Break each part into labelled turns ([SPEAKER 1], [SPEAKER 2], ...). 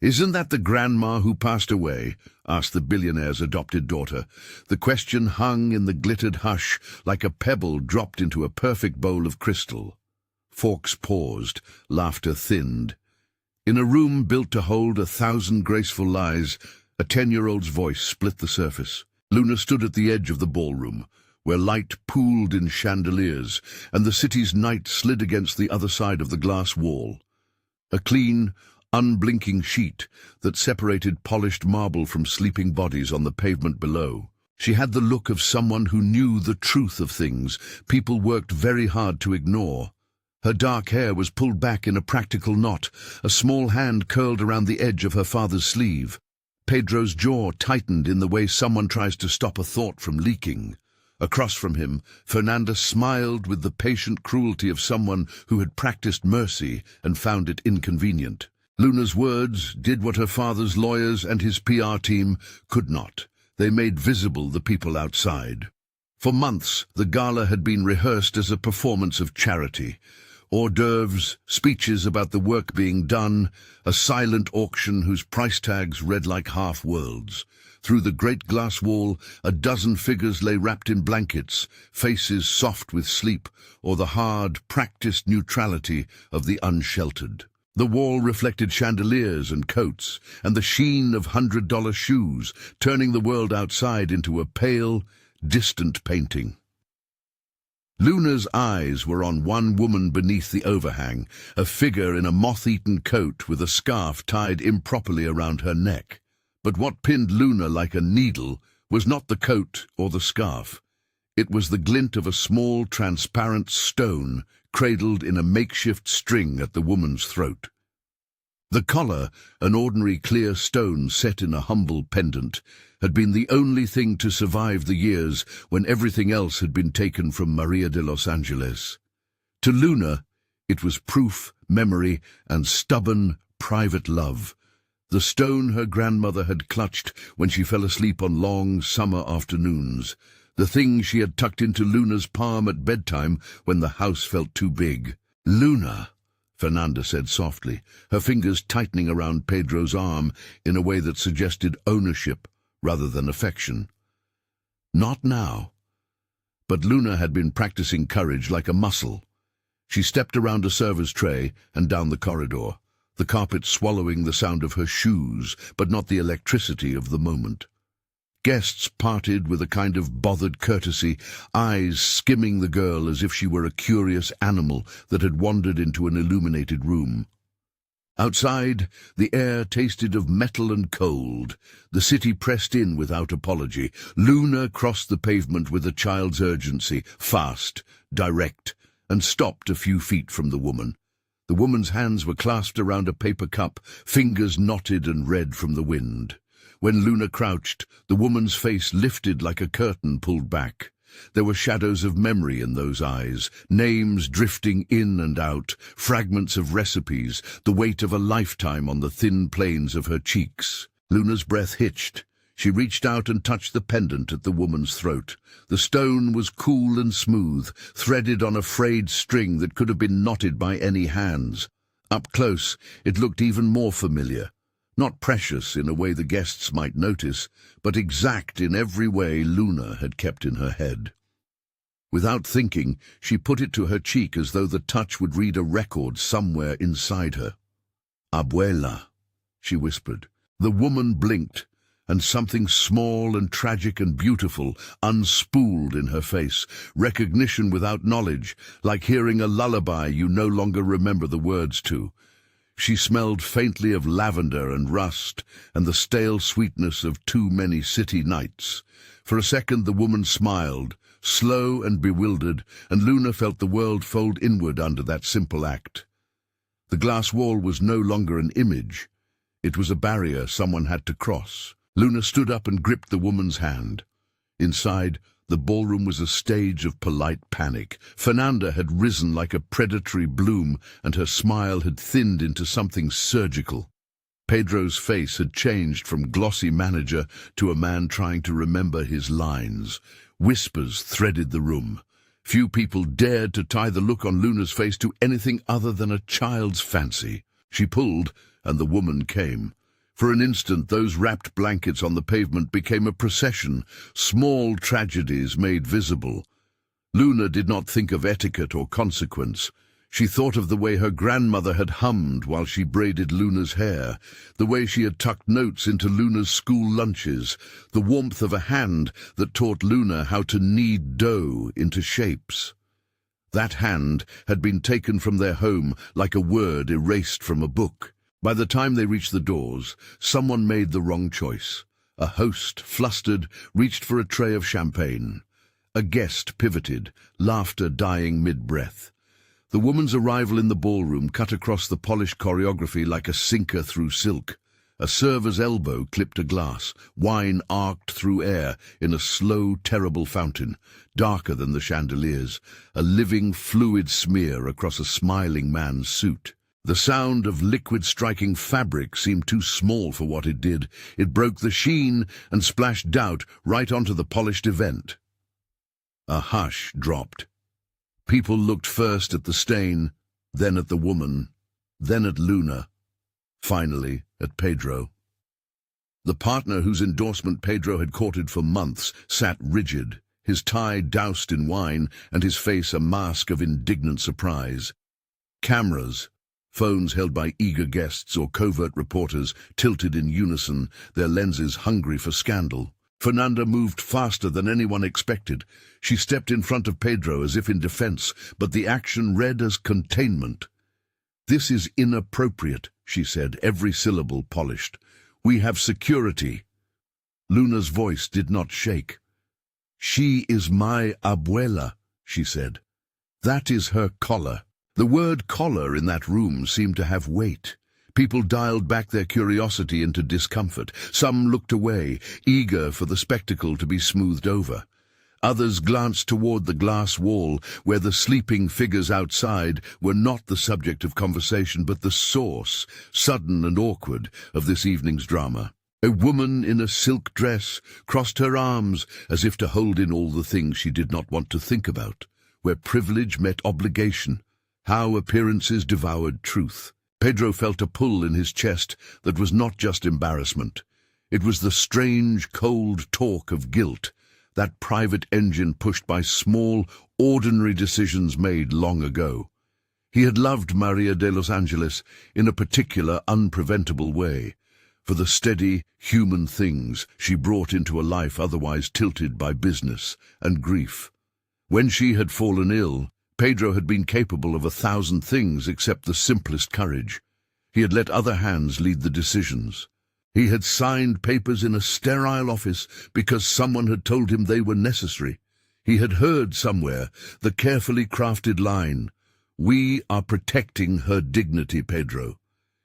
[SPEAKER 1] "Isn't that the grandma who passed away?" asked the billionaire's adopted daughter. The question hung in the glittered hush like a pebble dropped into a perfect bowl of crystal. Fawkes paused, laughter thinned. In a room built to hold 1,000 graceful lies, a 10-year-old's voice split the surface. Luna stood at the edge of the ballroom, where light pooled in chandeliers, and the city's night slid against the other side of the glass wall. A clean, unblinking sheet that separated polished marble from sleeping bodies on the pavement below. She had the look of someone who knew the truth of things people worked very hard to ignore. Her dark hair was pulled back in a practical knot, a small hand curled around the edge of her father's sleeve. Pedro's jaw tightened in the way someone tries to stop a thought from leaking. Across from him, Fernanda smiled with the patient cruelty of someone who had practiced mercy and found it inconvenient. Luna's words did what her father's lawyers and his PR team could not. They made visible the people outside. For months, the gala had been rehearsed as a performance of charity. Hors d'oeuvres, speeches about the work being done, a silent auction whose price tags read like half-worlds. Through the great glass wall, a dozen figures lay wrapped in blankets, faces soft with sleep, or the hard, practiced neutrality of the unsheltered. The wall reflected chandeliers and coats, and the sheen of $100 shoes, turning the world outside into a pale, distant painting. Luna's eyes were on one woman beneath the overhang, a figure in a moth-eaten coat with a scarf tied improperly around her neck. But what pinned Luna like a needle was not the coat or the scarf. It was the glint of a small, transparent stone cradled in a makeshift string at the woman's throat. The collar, an ordinary clear stone set in a humble pendant, had been the only thing to survive the years when everything else had been taken from Maria de Los Angeles. To Luna, it was proof, memory, and stubborn, private love. The stone her grandmother had clutched when she fell asleep on long summer afternoons. The thing she had tucked into Luna's palm at bedtime when the house felt too big. "Luna," Fernanda said softly, her fingers tightening around Pedro's arm in a way that suggested ownership rather than affection. Not now. But Luna had been practicing courage like a muscle. She stepped around a server's tray and down the corridor, the carpet swallowing the sound of her shoes, but not the electricity of the moment. Guests parted with a kind of bothered courtesy, eyes skimming the girl as if she were a curious animal that had wandered into an illuminated room. Outside, the air tasted of metal and cold. The city pressed in without apology. Luna crossed the pavement with a child's urgency, fast, direct, and stopped a few feet from the woman. The woman's hands were clasped around a paper cup, fingers knotted and red from the wind. When Luna crouched, the woman's face lifted like a curtain pulled back. There were shadows of memory in those eyes, names drifting in and out, fragments of recipes, the weight of a lifetime on the thin planes of her cheeks. Luna's breath hitched. She reached out and touched the pendant at the woman's throat. The stone was cool and smooth, threaded on a frayed string that could have been knotted by any hands. Up close, it looked even more familiar. Not precious in a way the guests might notice, but exact in every way Luna had kept in her head. Without thinking, she put it to her cheek as though the touch would read a record somewhere inside her. "Abuela," she whispered. The woman blinked, and something small and tragic and beautiful unspooled in her face, recognition without knowledge, like hearing a lullaby you no longer remember the words to. She smelled faintly of lavender and rust and the stale sweetness of too many city nights. For a second the woman smiled, slow and bewildered, and Luna felt the world fold inward under that simple act. The glass wall was no longer an image. It was a barrier someone had to cross. Luna stood up and gripped the woman's hand. Inside, the ballroom was a stage of polite panic. Fernanda had risen like a predatory bloom, and her smile had thinned into something surgical. Pedro's face had changed from glossy manager to a man trying to remember his lines. Whispers threaded the room. Few people dared to tie the look on Luna's face to anything other than a child's fancy. She pulled, and the woman came. For an instant, those wrapped blankets on the pavement became a procession, small tragedies made visible. Luna did not think of etiquette or consequence. She thought of the way her grandmother had hummed while she braided Luna's hair, the way she had tucked notes into Luna's school lunches, the warmth of a hand that taught Luna how to knead dough into shapes. That hand had been taken from their home like a word erased from a book. By the time they reached the doors, someone made the wrong choice. A host, flustered, reached for a tray of champagne. A guest pivoted, laughter dying mid-breath. The woman's arrival in the ballroom cut across the polished choreography like a sinker through silk. A server's elbow clipped a glass, wine arced through air in a slow, terrible fountain, darker than the chandeliers, a living, fluid smear across a smiling man's suit. The sound of liquid striking fabric seemed too small for what it did. It broke the sheen and splashed doubt right onto the polished event. A hush dropped. People looked first at the stain, then at the woman, then at Luna, finally at Pedro. The partner whose endorsement Pedro had courted for months sat rigid, his tie doused in wine and his face a mask of indignant surprise. Cameras, phones held by eager guests or covert reporters, tilted in unison, their lenses hungry for scandal. Fernanda moved faster than anyone expected. She stepped in front of Pedro as if in defense, but the action read as containment. "This is inappropriate," she said, every syllable polished. "We have security." Luna's voice did not shake. "She is my abuela," she said. "That is her collar." The word collar in that room seemed to have weight. People dialed back their curiosity into discomfort. Some looked away, eager for the spectacle to be smoothed over. Others glanced toward the glass wall, where the sleeping figures outside were not the subject of conversation, but the source, sudden and awkward, of this evening's drama. A woman in a silk dress crossed her arms as if to hold in all the things she did not want to think about, where privilege met obligation, how appearances devoured truth. Pedro felt a pull in his chest that was not just embarrassment. It was the strange, cold talk of guilt, that private engine pushed by small, ordinary decisions made long ago. He had loved Maria de los Angeles in a particular, unpreventable way, for the steady, human things she brought into a life otherwise tilted by business and grief. When she had fallen ill, Pedro had been capable of 1,000 things except the simplest courage. He had let other hands lead the decisions. He had signed papers in a sterile office because someone had told him they were necessary. He had heard somewhere the carefully crafted line, "We are protecting her dignity, Pedro."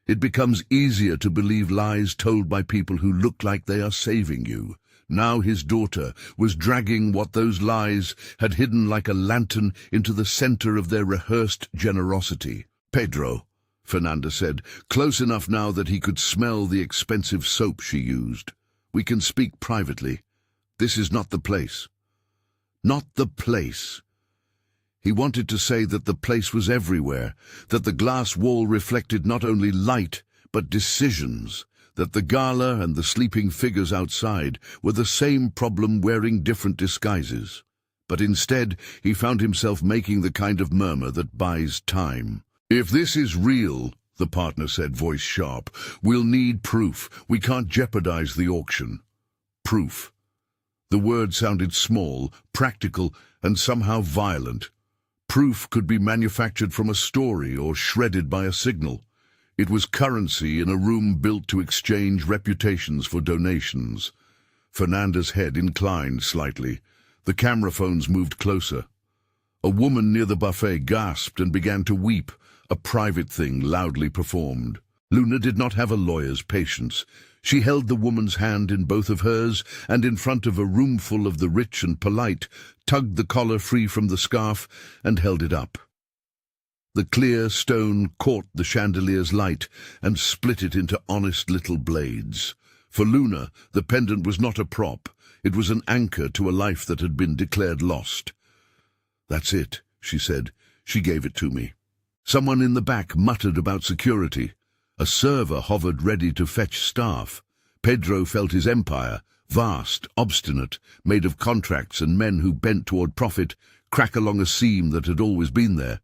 [SPEAKER 1] It becomes easier to believe lies told by people who look like they are saving you. Now his daughter was dragging what those lies had hidden like a lantern into the center of their rehearsed generosity. "Pedro," Fernanda said, close enough now that he could smell the expensive soap she used. "We can speak privately. This is not the place." Not the place. He wanted to say that the place was everywhere, that the glass wall reflected not only light, but decisions, that the gala and the sleeping figures outside were the same problem wearing different disguises. But instead, he found himself making the kind of murmur that buys time. "If this is real," the partner said, voice sharp, "we'll need proof. We can't jeopardize the auction." Proof. The word sounded small, practical, and somehow violent. Proof could be manufactured from a story or shredded by a signal. It was currency in a room built to exchange reputations for donations. Fernanda's head inclined slightly. The camera phones moved closer. A woman near the buffet gasped and began to weep, a private thing loudly performed. Luna did not have a lawyer's patience. She held the woman's hand in both of hers, and in front of a roomful of the rich and polite, tugged the collar free from the scarf and held it up. The clear stone caught the chandelier's light and split it into honest little blades. For Luna, the pendant was not a prop. It was an anchor to a life that had been declared lost. "That's it," she said. She gave it to me. Someone in the back muttered about security. A server hovered ready to fetch staff. Pedro felt his empire, vast, obstinate, made of contracts and men who bent toward profit, crack along a seam that had always been there.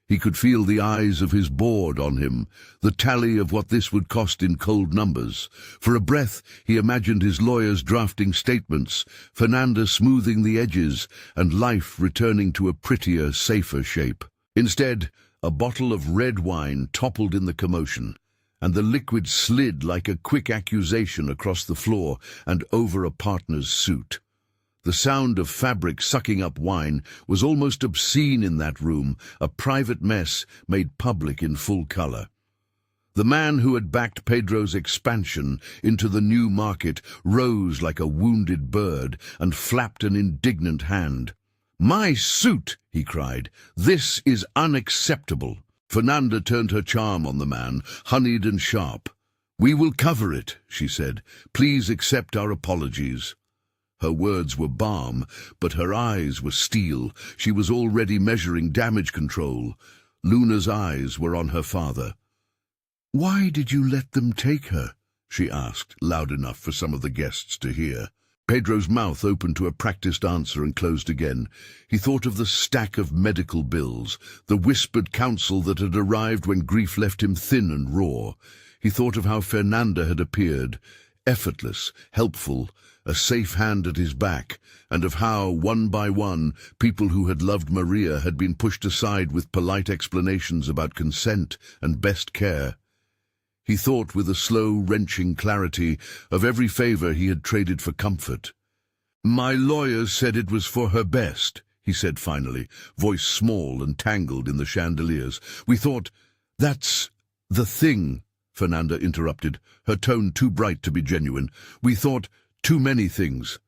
[SPEAKER 1] He could feel the eyes of his board on him, the tally of what this would cost in cold numbers. For a breath, he imagined his lawyers drafting statements, Fernanda smoothing the edges, and life returning to a prettier, safer shape. Instead, a bottle of red wine toppled in the commotion, and the liquid slid like a quick accusation across the floor and over a partner's suit. The sound of fabric sucking up wine was almost obscene in that room, a private mess made public in full color. The man who had backed Pedro's expansion into the new market rose like a wounded bird and flapped an indignant hand. "My suit!" he cried. "This is unacceptable." Fernanda turned her charm on the man, honeyed and sharp. "We will cover it," she said. "Please accept our apologies." Her words were balm, but her eyes were steel. She was already measuring damage control. Luna's eyes were on her father. "Why did you let them take her?" she asked, loud enough for some of the guests to hear. Pedro's mouth opened to a practiced answer and closed again. He thought of the stack of medical bills, the whispered counsel that had arrived when grief left him thin and raw. He thought of how Fernanda had appeared, effortless, helpful, a safe hand at his back, and of how, one by one, people who had loved Maria had been pushed aside with polite explanations about consent and best care. He thought with a slow, wrenching clarity of every favor he had traded for comfort. "My lawyers said it was for her best," he said finally, voice small and tangled in the chandeliers. "We thought—" "That's the thing," Fernanda interrupted, her tone too bright to be genuine. "We thought too many things.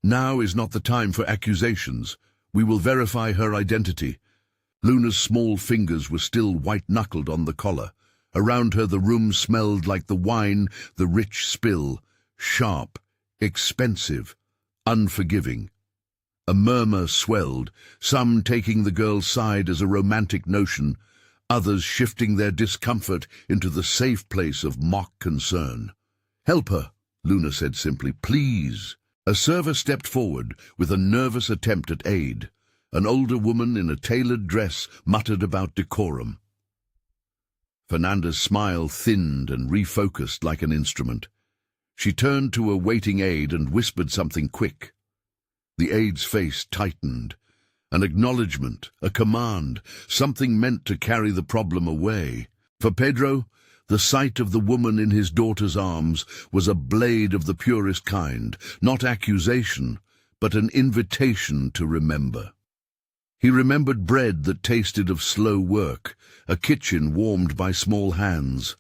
[SPEAKER 1] Now is not the time for accusations. We will verify her identity." Luna's small fingers were still white-knuckled on the collar. Around her the room smelled like the wine, the rich spill, sharp, expensive, unforgiving. A murmur swelled, some taking the girl's side as a romantic notion, others shifting their discomfort into the safe place of mock concern. "Help her," Luna said simply. "Please." A server stepped forward with a nervous attempt at aid. An older woman in a tailored dress muttered about decorum. Fernanda's smile thinned and refocused like an instrument. She turned to a waiting aide and whispered something quick. The aide's face tightened. An acknowledgement, a command, something meant to carry the problem away. For Pedro, the sight of the woman in his daughter's arms was a blade of the purest kind, not accusation, but an invitation to remember. He remembered bread that tasted of slow work, a kitchen warmed by small hands.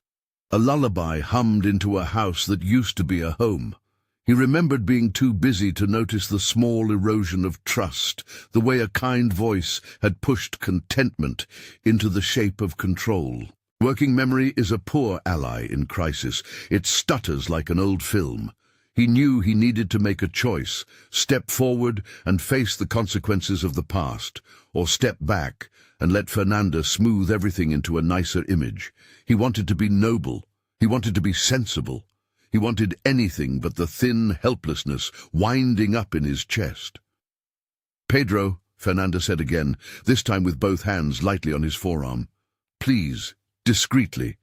[SPEAKER 1] A lullaby hummed into a house that used to be a home. He remembered being too busy to notice the small erosion of trust, the way a kind voice had pushed contentment into the shape of control. Working memory is a poor ally in crisis. It stutters like an old film. He knew he needed to make a choice, step forward and face the consequences of the past, or step back and let Fernanda smooth everything into a nicer image. He wanted to be noble. He wanted to be sensible. He wanted anything but the thin helplessness winding up in his chest. "Pedro," Fernanda said again, this time with both hands lightly on his forearm. "Please, discreetly.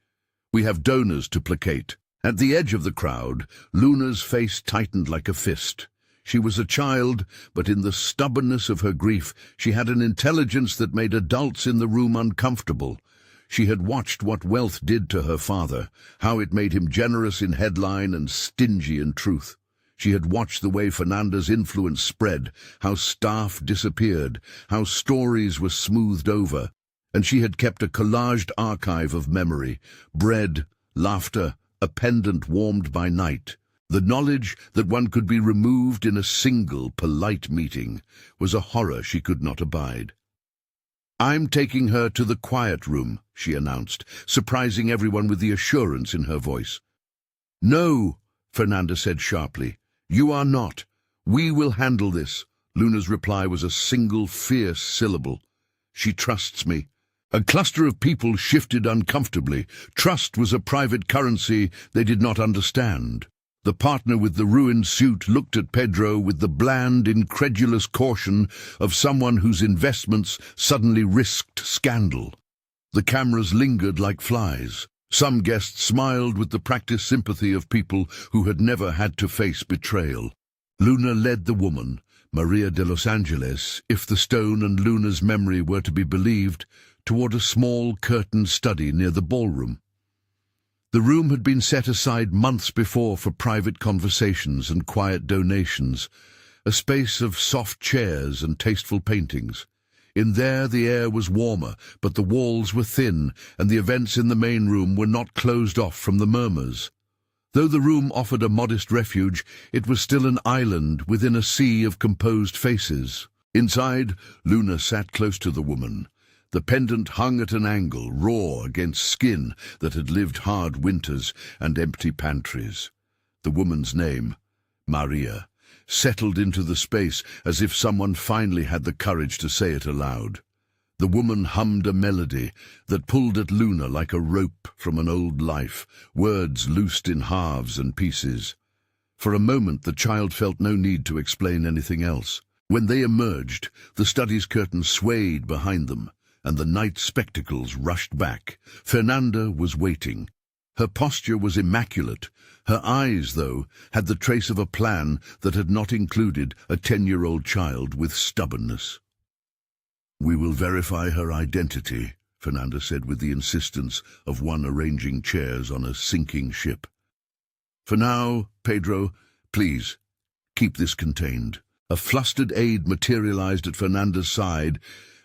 [SPEAKER 1] We have donors to placate." At the edge of the crowd, Luna's face tightened like a fist. She was a child, but in the stubbornness of her grief, she had an intelligence that made adults in the room uncomfortable. She had watched what wealth did to her father, how it made him generous in headline and stingy in truth. She had watched the way Fernanda's influence spread, how staff disappeared, how stories were smoothed over, and she had kept a collaged archive of memory, bread, laughter, a pendant warmed by night. The knowledge that one could be removed in a single, polite meeting was a horror she could not abide. "I'm taking her to the quiet room," she announced, surprising everyone with the assurance in her voice. "No," Fernanda said sharply. "You are not. We will handle this." Luna's reply was a single fierce syllable. "She trusts me." A cluster of people shifted uncomfortably. Trust was a private currency they did not understand. The partner with the ruined suit looked at Pedro with the bland, incredulous caution of someone whose investments suddenly risked scandal. The cameras lingered like flies. Some guests smiled with the practiced sympathy of people who had never had to face betrayal. Luna led the woman, Maria de Los Angeles, if the stone and Luna's memory were to be believed, toward a small curtained study near the ballroom. The room had been set aside months before for private conversations and quiet donations, a space of soft chairs and tasteful paintings. In there the air was warmer, but the walls were thin, and the events in the main room were not closed off from the murmurs. Though the room offered a modest refuge, it was still an island within a sea of composed faces. Inside, Luna sat close to the woman. The pendant hung at an angle, raw against skin that had lived hard winters and empty pantries. The woman's name, Maria, settled into the space as if someone finally had the courage to say it aloud. The woman hummed a melody that pulled at Luna like a rope from an old life, words loosed in halves and pieces. For a moment the child felt no need to explain anything else. When they emerged, the study's curtain swayed behind them, and the night spectacles rushed back. Fernanda was waiting. Her posture was immaculate. Her eyes, though, had the trace of a plan that had not included a 10-year-old child with stubbornness. "We will verify her identity," Fernanda said with the insistence of one arranging chairs on a sinking ship. "For now, Pedro, please, keep this contained." A flustered aide materialized at Fernanda's side,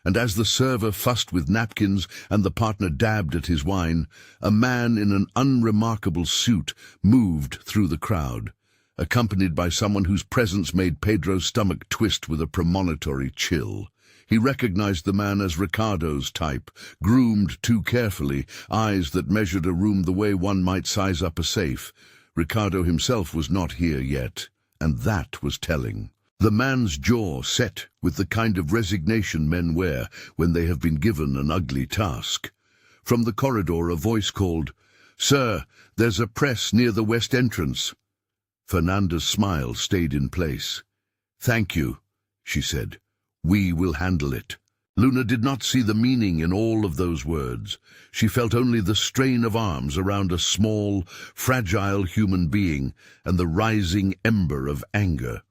[SPEAKER 1] and as the server fussed with napkins and the partner dabbed at his wine, a man in an unremarkable suit moved through the crowd, accompanied by someone whose presence made Pedro's stomach twist with a premonitory chill. He recognized the man as Ricardo's type, groomed too carefully, eyes that measured a room the way one might size up a safe. Ricardo himself was not here yet, and that was telling. The man's jaw set with the kind of resignation men wear when they have been given an ugly task. From the corridor a voice called, "Sir, there's a press near the west entrance." Fernanda's smile stayed in place. "Thank you," she said. "We will handle it." Luna did not see the meaning in all of those words. She felt only the strain of arms around a small, fragile human being and the rising ember of anger.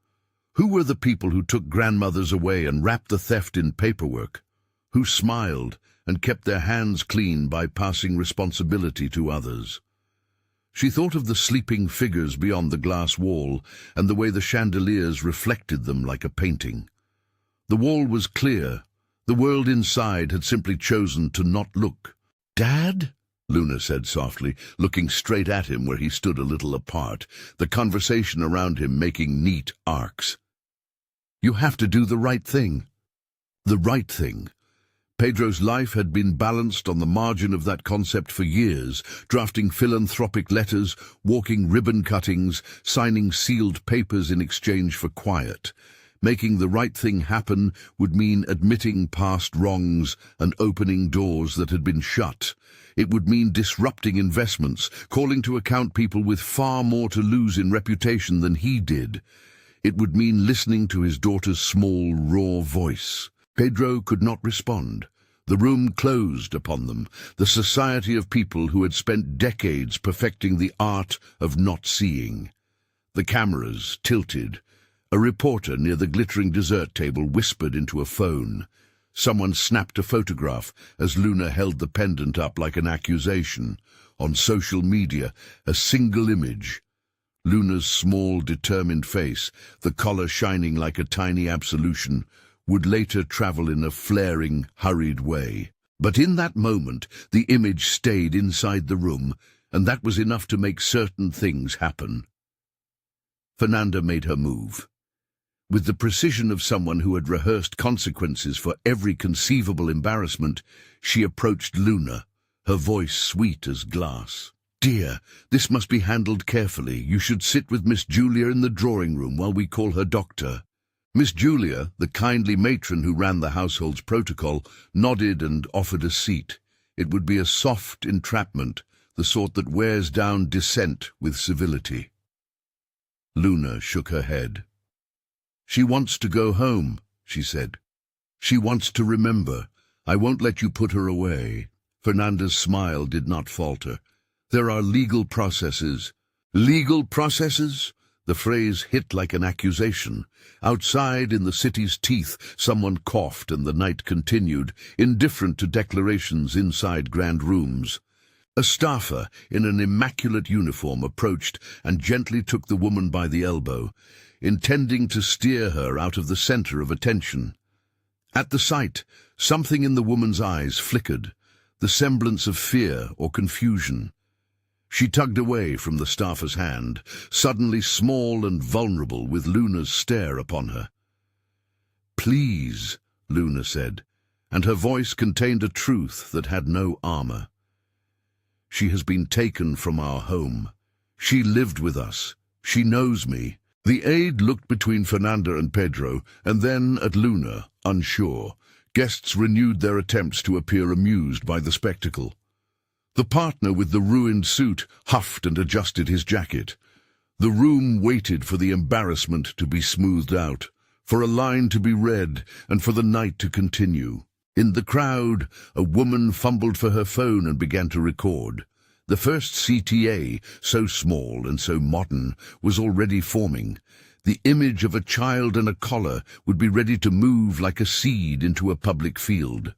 [SPEAKER 1] Who were the people who took grandmothers away and wrapped the theft in paperwork? Who smiled and kept their hands clean by passing responsibility to others? She thought of the sleeping figures beyond the glass wall and the way the chandeliers reflected them like a painting. The wall was clear. The world inside had simply chosen to not look. "Dad?" Luna said softly, looking straight at him where he stood a little apart, the conversation around him making neat arcs. "You have to do the right thing." The right thing. Pedro's life had been balanced on the margin of that concept for years, drafting philanthropic letters, walking ribbon cuttings, signing sealed papers in exchange for quiet. Making the right thing happen would mean admitting past wrongs and opening doors that had been shut. It would mean disrupting investments, calling to account people with far more to lose in reputation than he did. It would mean listening to his daughter's small, raw voice. Pedro could not respond. The room closed upon them, the society of people who had spent decades perfecting the art of not seeing. The cameras tilted. A reporter near the glittering dessert table whispered into a phone. Someone snapped a photograph as Luna held the pendant up like an accusation. On social media, a single image. Luna's small, determined face, the collar shining like a tiny absolution, would later travel in a flaring, hurried way. But in that moment, the image stayed inside the room, and that was enough to make certain things happen. Fernanda made her move. With the precision of someone who had rehearsed consequences for every conceivable embarrassment, she approached Luna, her voice sweet as glass. "Dear, this must be handled carefully. You should sit with Miss Julia in the drawing room while we call her doctor." Miss Julia, the kindly matron who ran the household's protocol, nodded and offered a seat. It would be a soft entrapment, the sort that wears down dissent with civility. Luna shook her head. "She wants to go home," she said. "She wants to remember. I won't let you put her away." Fernanda's smile did not falter. "There are legal processes." "Legal processes?" The phrase hit like an accusation. Outside, in the city's teeth, someone coughed and the night continued, indifferent to declarations inside grand rooms. A staffer in an immaculate uniform approached and gently took the woman by the elbow, intending to steer her out of the center of attention. At the sight, something in the woman's eyes flickered, the semblance of fear or confusion. She tugged away from the staffer's hand, suddenly small and vulnerable with Luna's stare upon her. "Please," Luna said, and her voice contained a truth that had no armor. "She has been taken from our home. She lived with us. She knows me." The aide looked between Fernanda and Pedro, and then at Luna, unsure. Guests renewed their attempts to appear amused by the spectacle. The partner with the ruined suit huffed and adjusted his jacket. The room waited for the embarrassment to be smoothed out, for a line to be read, and for the night to continue. In the crowd, a woman fumbled for her phone and began to record. The first CTA, so small and so modern, was already forming. The image of a child in a collar would be ready to move like a seed into a public field.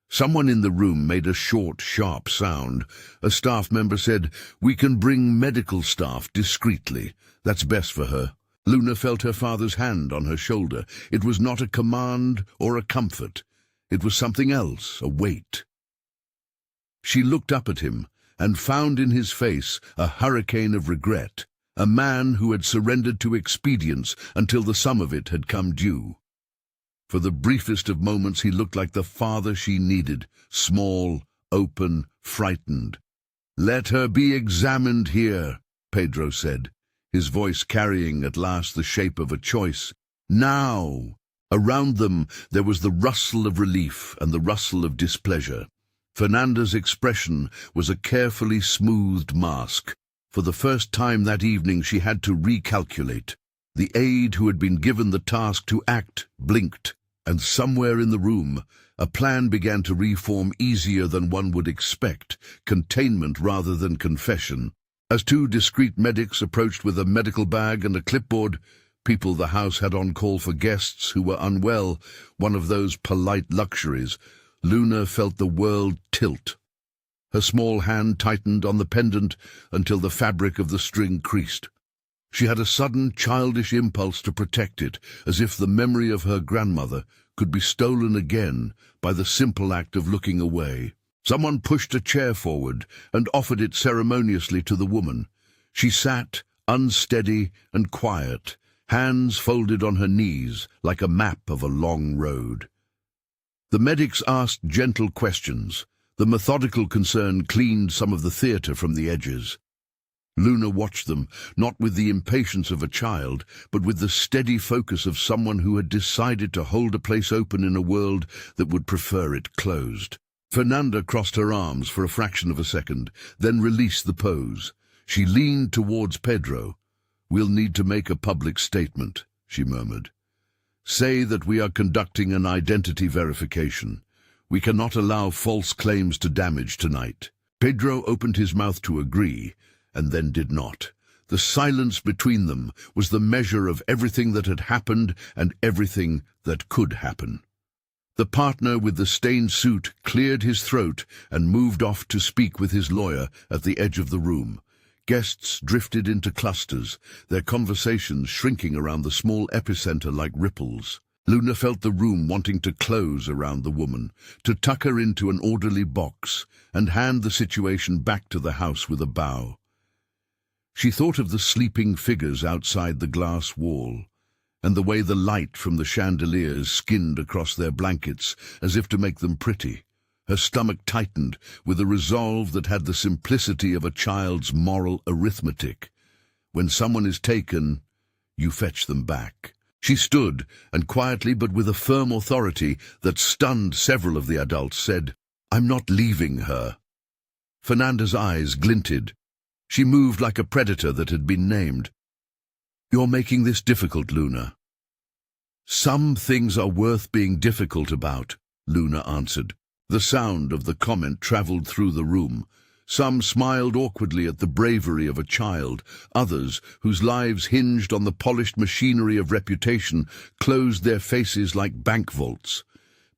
[SPEAKER 1] Someone in the room made a short, sharp sound. A staff member said, "We can bring medical staff discreetly. That's best for her." Luna felt her father's hand on her shoulder. It was not a command or a comfort. It was something else, a weight. She looked up at him and found in his face a hurricane of regret, a man who had surrendered to expedience until the sum of it had come due. For the briefest of moments he looked like the father she needed, small, open, frightened. "Let her be examined here," Pedro said, his voice carrying at last the shape of a choice. "Now!" Around them there was the rustle of relief and the rustle of displeasure. Fernanda's expression was a carefully smoothed mask. For the first time that evening she had to recalculate. The aide who had been given the task to act blinked, and somewhere in the room a plan began to reform easier than one would expect, containment rather than confession. As two discreet medics approached with a medical bag and a clipboard, people the house had on call for guests who were unwell, one of those polite luxuries, Luna felt the world tilt. Her small hand tightened on the pendant until the fabric of the string creased. She had a sudden childish impulse to protect it, as if the memory of her grandmother could be stolen again by the simple act of looking away. Someone pushed a chair forward and offered it ceremoniously to the woman. She sat, unsteady and quiet, hands folded on her knees like a map of a long road. The medics asked gentle questions. The methodical concern cleaned some of the theatre from the edges. Luna watched them, not with the impatience of a child, but with the steady focus of someone who had decided to hold a place open in a world that would prefer it closed. Fernanda crossed her arms for a fraction of a second, then released the pose. She leaned towards Pedro. "We'll need to make a public statement," she murmured. "Say that we are conducting an identity verification. We cannot allow false claims to damage tonight." Pedro opened his mouth to agree, and then did not. The silence between them was the measure of everything that had happened and everything that could happen. The partner with the stained suit cleared his throat and moved off to speak with his lawyer at the edge of the room. Guests drifted into clusters, their conversations shrinking around the small epicenter like ripples. Luna felt the room wanting to close around the woman, to tuck her into an orderly box and hand the situation back to the house with a bow. She thought of the sleeping figures outside the glass wall, and the way the light from the chandeliers skinned across their blankets as if to make them pretty. Her stomach tightened with a resolve that had the simplicity of a child's moral arithmetic. When someone is taken, you fetch them back. She stood, and quietly but with a firm authority that stunned several of the adults, said, "I'm not leaving her." Fernanda's eyes glinted. She moved like a predator that had been named. "You're making this difficult, Luna." "Some things are worth being difficult about," Luna answered. The sound of the comment travelled through the room. Some smiled awkwardly at the bravery of a child. Others, whose lives hinged on the polished machinery of reputation, closed their faces like bank vaults.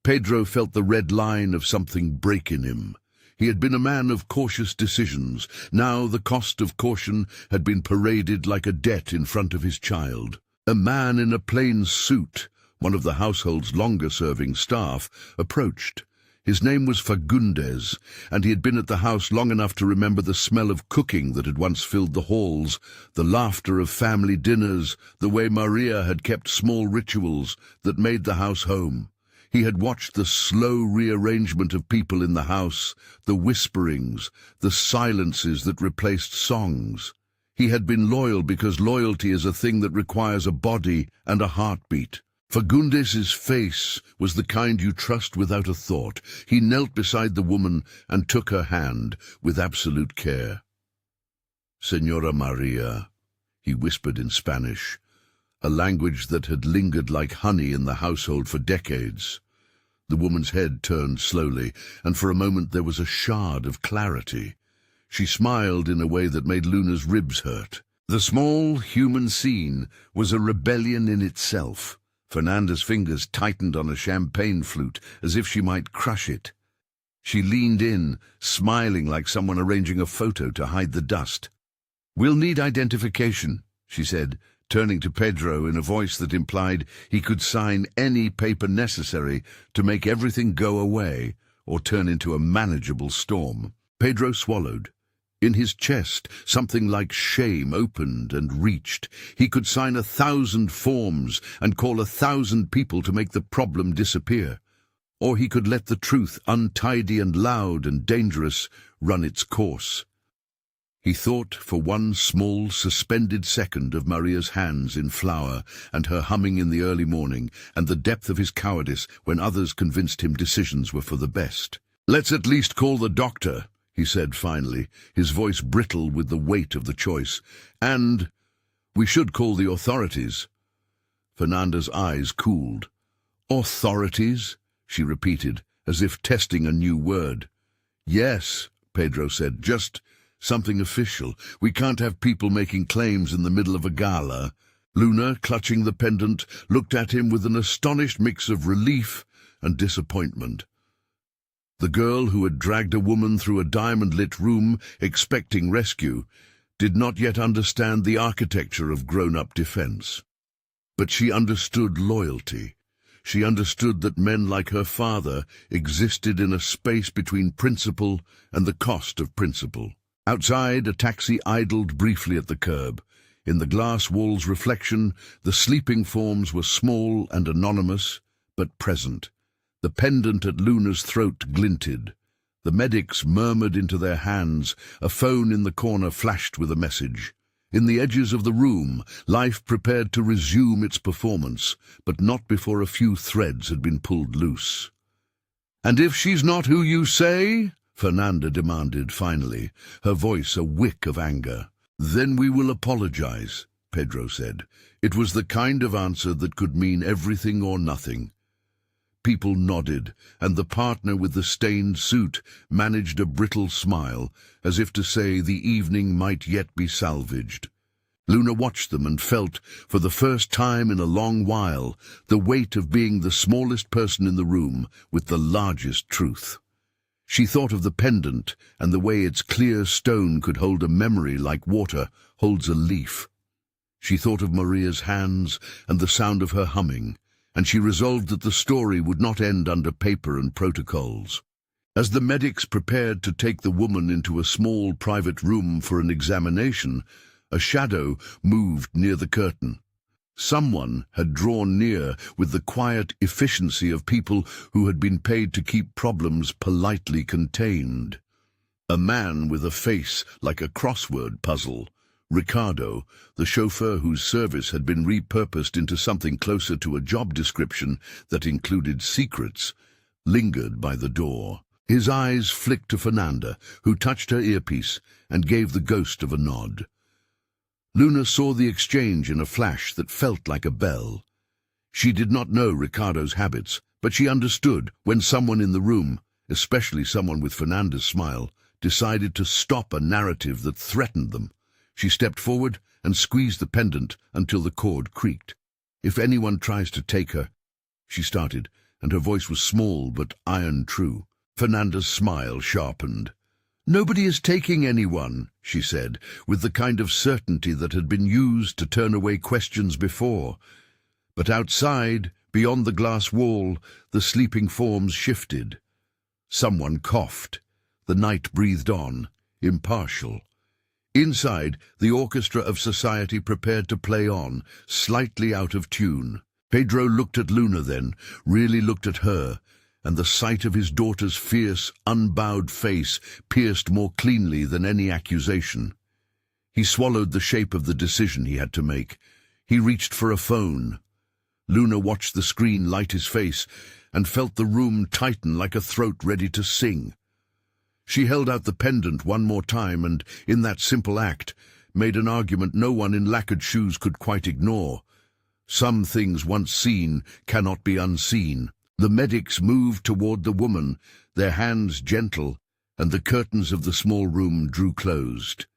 [SPEAKER 1] Pedro felt the red line of something break in him. He had been a man of cautious decisions. Now the cost of caution had been paraded like a debt in front of his child. A man in a plain suit, one of the household's longer-serving staff, approached. His name was Fagundes, and he had been at the house long enough to remember the smell of cooking that had once filled the halls, the laughter of family dinners, the way Maria had kept small rituals that made the house home. He had watched the slow rearrangement of people in the house, the whisperings, the silences that replaced songs. He had been loyal because loyalty is a thing that requires a body and a heartbeat. Fagundes's face was the kind you trust without a thought. He knelt beside the woman and took her hand with absolute care. "Señora Maria," he whispered in Spanish, a language that had lingered like honey in the household for decades. The woman's head turned slowly, and for a moment there was a shard of clarity. She smiled in a way that made Luna's ribs hurt. The small human scene was a rebellion in itself. Fernanda's fingers tightened on a champagne flute as if she might crush it. She leaned in, smiling like someone arranging a photo to hide the dust. "We'll need identification," she said, turning to Pedro in a voice that implied he could sign any paper necessary to make everything go away or turn into a manageable storm. Pedro swallowed. In his chest, something like shame opened and reached. He could sign 1,000 forms and call 1,000 people to make the problem disappear. Or he could let the truth, untidy and loud and dangerous, run its course. He thought for one small, suspended second of Maria's hands in flour and her humming in the early morning, and the depth of his cowardice when others convinced him decisions were for the best. "Let's at least call the doctor," he said finally, his voice brittle with the weight of the choice. "And we should call the authorities." Fernanda's eyes cooled. "Authorities?" she repeated, as if testing a new word. "Yes," Pedro said, "just something official. We can't have people making claims in the middle of a gala." Luna, clutching the pendant, looked at him with an astonished mix of relief and disappointment. The girl who had dragged a woman through a diamond-lit room, expecting rescue, did not yet understand the architecture of grown-up defense. But she understood loyalty. She understood that men like her father existed in a space between principle and the cost of principle. Outside, a taxi idled briefly at the curb. In the glass wall's reflection, the sleeping forms were small and anonymous, but present. The pendant at Luna's throat glinted. The medics murmured into their hands. A phone in the corner flashed with a message. In the edges of the room, life prepared to resume its performance, but not before a few threads had been pulled loose. "And if she's not who you say?" Fernanda demanded finally, her voice a wick of anger. "Then we will apologize," Pedro said. It was the kind of answer that could mean everything or nothing. People nodded, and the partner with the stained suit managed a brittle smile, as if to say the evening might yet be salvaged. Luna watched them and felt, for the first time in a long while, the weight of being the smallest person in the room with the largest truth. She thought of the pendant and the way its clear stone could hold a memory like water holds a leaf. She thought of Maria's hands and the sound of her humming, and she resolved that the story would not end under paper and protocols. As the medics prepared to take the woman into a small private room for an examination, a shadow moved near the curtain. Someone had drawn near with the quiet efficiency of people who had been paid to keep problems politely contained. A man with a face like a crossword puzzle, Ricardo, the chauffeur whose service had been repurposed into something closer to a job description that included secrets, lingered by the door. His eyes flicked to Fernanda, who touched her earpiece and gave the ghost of a nod. Luna saw the exchange in a flash that felt like a bell. She did not know Ricardo's habits, but she understood when someone in the room, especially someone with Fernanda's smile, decided to stop a narrative that threatened them. She stepped forward and squeezed the pendant until the cord creaked. "If anyone tries to take her," she started, and her voice was small but iron true. Fernanda's smile sharpened. "Nobody is taking anyone," she said, with the kind of certainty that had been used to turn away questions before. But outside, beyond the glass wall, the sleeping forms shifted. Someone coughed. The night breathed on, impartial. Inside, the orchestra of society prepared to play on, slightly out of tune. Pedro looked at Luna then, really looked at her, and the sight of his daughter's fierce, unbowed face pierced more cleanly than any accusation. He swallowed the shape of the decision he had to make. He reached for a phone. Luna watched the screen light his face and felt the room tighten like a throat ready to sing. She held out the pendant one more time and, in that simple act, made an argument no one in lacquered shoes could quite ignore. Some things once seen cannot be unseen. The medics moved toward the woman, their hands gentle, and the curtains of the small room drew closed.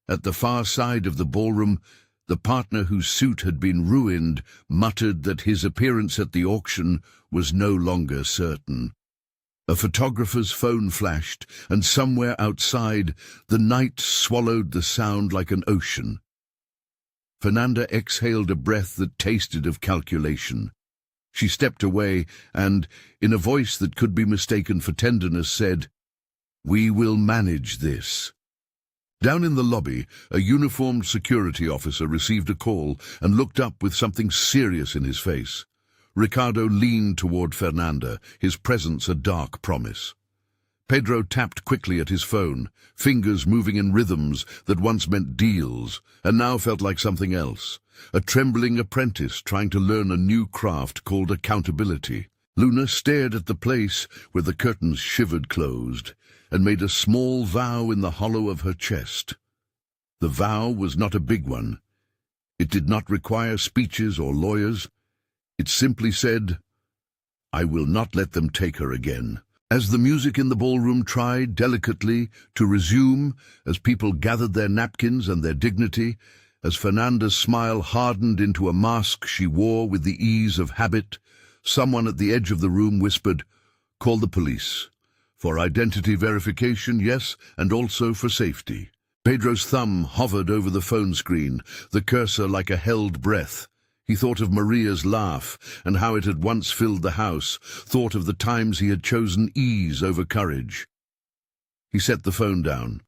[SPEAKER 1] At the far side of the ballroom, the partner whose suit had been ruined muttered that his appearance at the auction was no longer certain. A photographer's phone flashed, and somewhere outside, the night swallowed the sound like an ocean. Fernanda exhaled a breath that tasted of calculation. She stepped away and, in a voice that could be mistaken for tenderness, said, "We will manage this." Down in the lobby, a uniformed security officer received a call and looked up with something serious in his face. Ricardo leaned toward Fernanda, his presence a dark promise. Pedro tapped quickly at his phone, fingers moving in rhythms that once meant deals, and now felt like something else. A trembling apprentice trying to learn a new craft called accountability. Luna stared at the place where the curtains shivered closed, and made a small vow in the hollow of her chest. The vow was not a big one. It did not require speeches or lawyers. It simply said, "I will not let them take her again." As the music in the ballroom tried delicately to resume, as people gathered their napkins and their dignity, as Fernanda's smile hardened into a mask she wore with the ease of habit, someone at the edge of the room whispered, "Call the police. For identity verification, yes, and also for safety." Pedro's thumb hovered over the phone screen, the cursor like a held breath. He thought of Maria's laugh and how it had once filled the house, thought of the times he had chosen ease over courage. He set the phone down.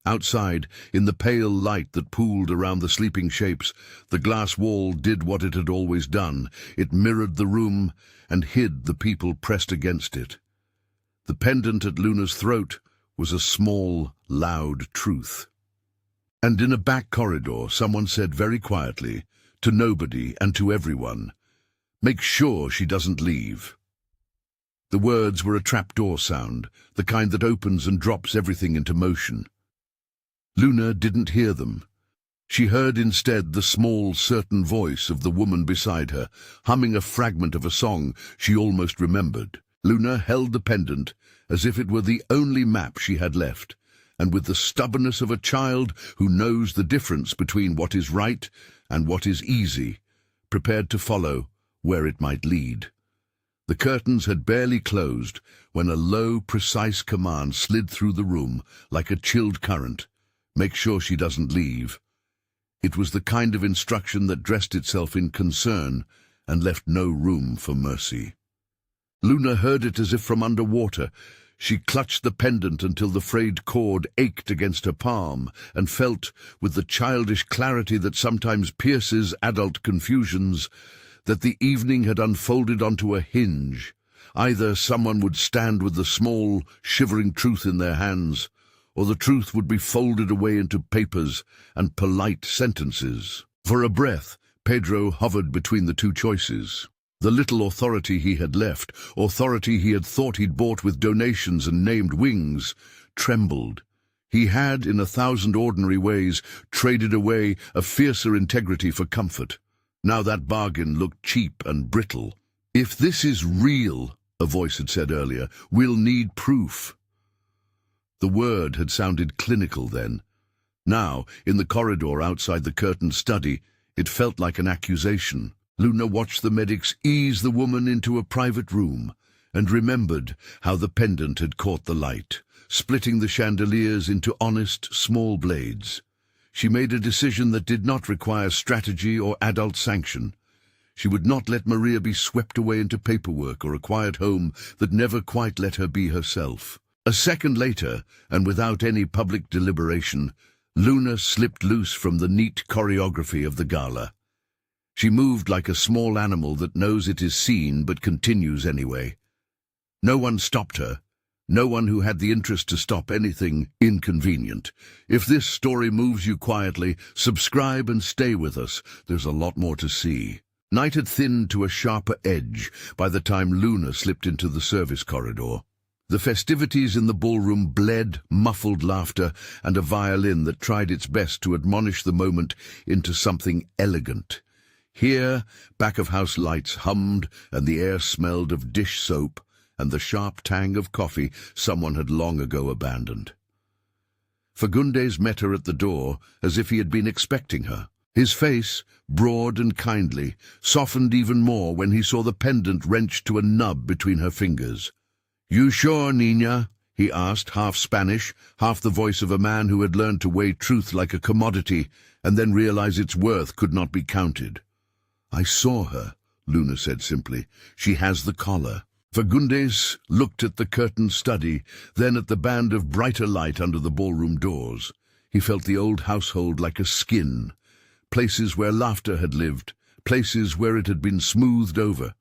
[SPEAKER 1] Outside, in the pale light that pooled around the sleeping shapes, the glass wall did what it had always done. It mirrored the room and hid the people pressed against it. The pendant at Luna's throat was a small, loud truth. And in a back corridor, someone said very quietly, to nobody and to everyone, "Make sure she doesn't leave." The words were a trapdoor sound, the kind that opens and drops everything into motion. Luna didn't hear them. She heard instead the small, certain voice of the woman beside her, humming a fragment of a song she almost remembered. Luna held the pendant as if it were the only map she had left, and with the stubbornness of a child who knows the difference between what is right and what is easy, prepared to follow where it might lead. The curtains had barely closed when a low, precise command slid through the room like a chilled current. "Make sure she doesn't leave." It was the kind of instruction that dressed itself in concern and left no room for mercy. Luna heard it as if from underwater. She clutched the pendant until the frayed cord ached against her palm and felt, with the childish clarity that sometimes pierces adult confusions, that the evening had unfolded onto a hinge. Either someone would stand with the small, shivering truth in their hands, or the truth would be folded away into papers and polite sentences. For a breath, Pedro hovered between the two choices. The little authority he had left, authority he had thought he'd bought with donations and named wings, trembled. He had, in 1,000 ordinary ways, traded away a fiercer integrity for comfort. Now that bargain looked cheap and brittle. "If this is real," a voice had said earlier, "we'll need proof." The word had sounded clinical then. Now, in the corridor outside the curtained study, it felt like an accusation. Luna watched the medics ease the woman into a private room and remembered how the pendant had caught the light, splitting the chandeliers into honest, small blades. She made a decision that did not require strategy or adult sanction. She would not let Maria be swept away into paperwork or a quiet home that never quite let her be herself. A second later, and without any public deliberation, Luna slipped loose from the neat choreography of the gala. She moved like a small animal that knows it is seen but continues anyway. No one stopped her. No one who had the interest to stop anything inconvenient. If this story moves you quietly, subscribe and stay with us. There's a lot more to see. Night had thinned to a sharper edge by the time Luna slipped into the service corridor. The festivities in the ballroom bled muffled laughter and a violin that tried its best to admonish the moment into something elegant. Here, back-of-house lights hummed and the air smelled of dish soap and the sharp tang of coffee someone had long ago abandoned. Fagundes met her at the door as if he had been expecting her. His face, broad and kindly, softened even more when he saw the pendant wrenched to a nub between her fingers. "You sure, Nina?" he asked, half Spanish, half the voice of a man who had learned to weigh truth like a commodity and then realize its worth could not be counted. "I saw her," Luna said simply. "She has the collar." Fagundes looked at the curtained study, then at the band of brighter light under the ballroom doors. He felt the old household like a skin, places where laughter had lived, places where it had been smoothed over.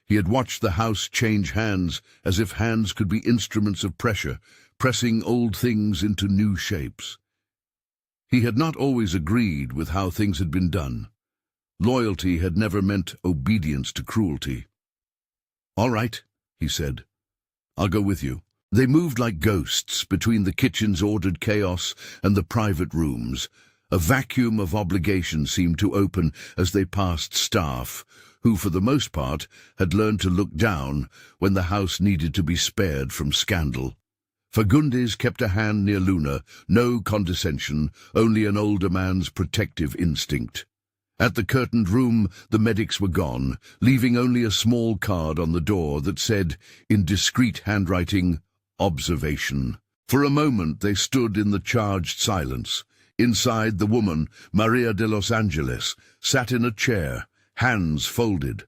[SPEAKER 1] He had watched the house change hands as if hands could be instruments of pressure, pressing old things into new shapes. He had not always agreed with how things had been done. Loyalty had never meant obedience to cruelty. "All right," he said. "I'll go with you." They moved like ghosts between the kitchen's ordered chaos and the private rooms. A vacuum of obligation seemed to open as they passed staff, who for the most part had learned to look down when the house needed to be spared from scandal. Fagundes kept a hand near Luna, no condescension, only an older man's protective instinct. At the curtained room, the medics were gone, leaving only a small card on the door that said, in discreet handwriting, "Observation." For a moment they stood in the charged silence. Inside, the woman, Maria de los Angeles, sat in a chair, hands folded.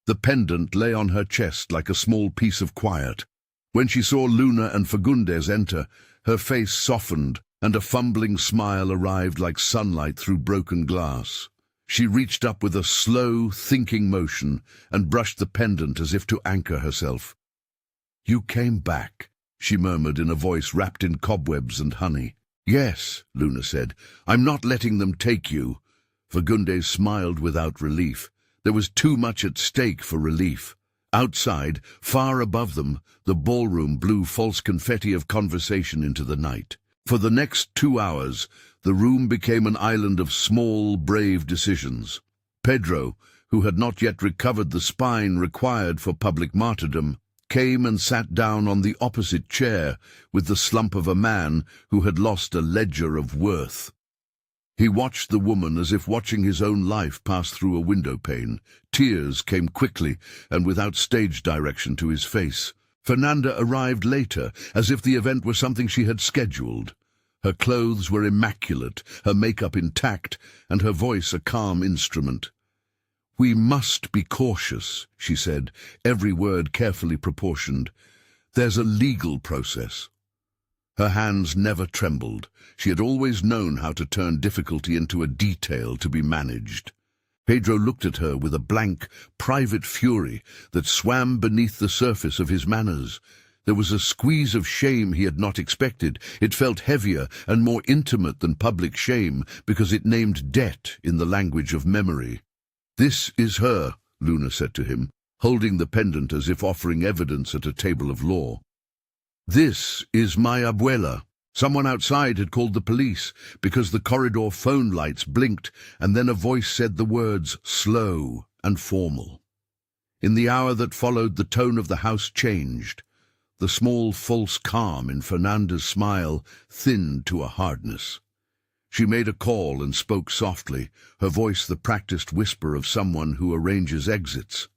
[SPEAKER 1] The pendant lay on her chest like a small piece of quiet. When she saw Luna and Fagundes enter, her face softened and a fumbling smile arrived like sunlight through broken glass. She reached up with a slow, thinking motion and brushed the pendant as if to anchor herself. "You came back," she murmured in a voice wrapped in cobwebs and honey. "Yes," Luna said. "I'm not letting them take you." Fagundes smiled without relief. There was too much at stake for relief. Outside, far above them, the ballroom blew false confetti of conversation into the night. For the next 2 hours, the room became an island of small, brave decisions. Pedro, who had not yet recovered the spine required for public martyrdom, came and sat down on the opposite chair with the slump of a man who had lost a ledger of worth. He watched the woman as if watching his own life pass through a window pane. Tears came quickly and without stage direction to his face. Fernanda arrived later, as if the event were something she had scheduled. Her clothes were immaculate, her makeup intact, and her voice a calm instrument. "We must be cautious," she said, every word carefully proportioned. "There's a legal process." Her hands never trembled. She had always known how to turn difficulty into a detail to be managed. Pedro looked at her with a blank, private fury that swam beneath the surface of his manners. There was a squeeze of shame he had not expected. It felt heavier and more intimate than public shame because it named debt in the language of memory. "This is her," Luna said to him, holding the pendant as if offering evidence at a table of law. "This is my abuela." Someone outside had called the police because the corridor phone lights blinked, and then a voice said the words, slow and formal. In the hour that followed, the tone of the house changed. The small false calm in Fernanda's smile thinned to a hardness. She made a call and spoke softly, her voice the practiced whisper of someone who arranges exits.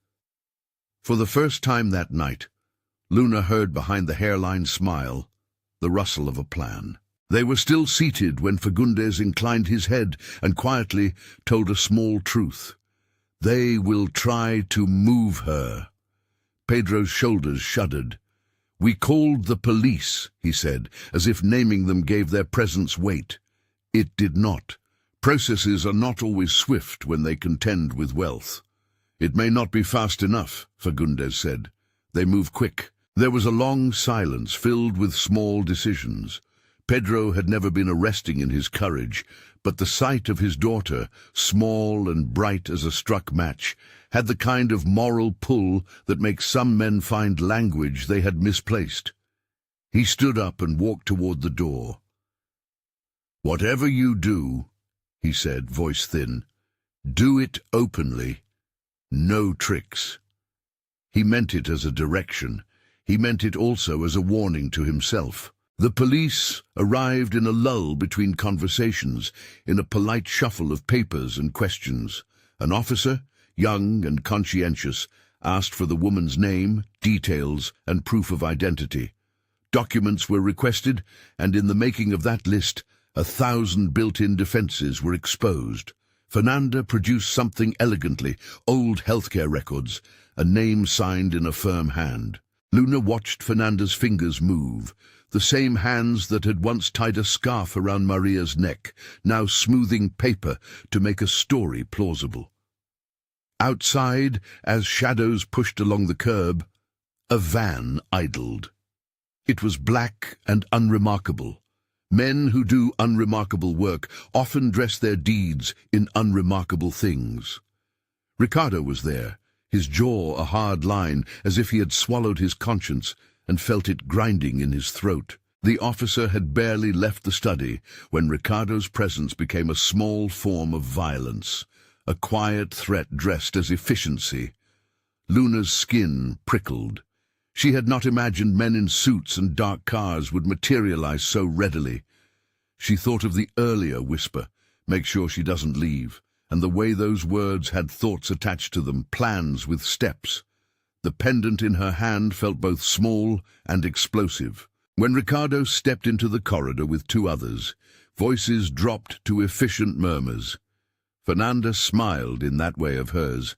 [SPEAKER 1] For the first time that night, Luna heard behind the hairline smile the rustle of a plan. They were still seated when Fagundes inclined his head and quietly told a small truth. "They will try to move her." Pedro's shoulders shuddered. "We called the police," he said, as if naming them gave their presence weight. It did not. Processes are not always swift when they contend with wealth. "It may not be fast enough," Fagundes said. "They move quick." There was a long silence filled with small decisions. Pedro had never been arresting in his courage, but the sight of his daughter, small and bright as a struck match, had the kind of moral pull that makes some men find language they had misplaced. He stood up and walked toward the door. "Whatever you do," he said, voice thin, "do it openly. No tricks." He meant it as a direction. He meant it also as a warning to himself. The police arrived in a lull between conversations, in a polite shuffle of papers and questions. An officer, young and conscientious, asked for the woman's name, details, and proof of identity. Documents were requested, and in the making of that list, 1,000 built-in defenses were exposed. Fernanda produced something elegantly, old healthcare records, a name signed in a firm hand. Luna watched Fernanda's fingers move, the same hands that had once tied a scarf around Maria's neck, now smoothing paper to make a story plausible. Outside, as shadows pushed along the curb, a van idled. It was black and unremarkable. Men who do unremarkable work often dress their deeds in unremarkable things. Ricardo was there, his jaw a hard line, as if he had swallowed his conscience and felt it grinding in his throat. The officer had barely left the study when Ricardo's presence became a small form of violence, a quiet threat dressed as efficiency. Luna's skin prickled. She had not imagined men in suits and dark cars would materialize so readily. She thought of the earlier whisper, "Make sure she doesn't leave," and the way those words had thoughts attached to them, plans with steps. The pendant in her hand felt both small and explosive. When Ricardo stepped into the corridor with 2 others, voices dropped to efficient murmurs. Fernanda smiled in that way of hers.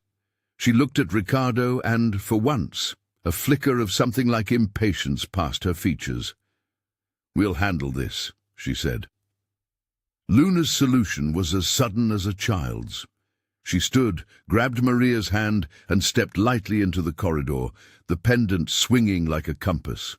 [SPEAKER 1] She looked at Ricardo and, for once, a flicker of something like impatience passed her features. "We'll handle this," she said. Luna's solution was as sudden as a child's. She stood, grabbed Maria's hand, and stepped lightly into the corridor, the pendant swinging like a compass.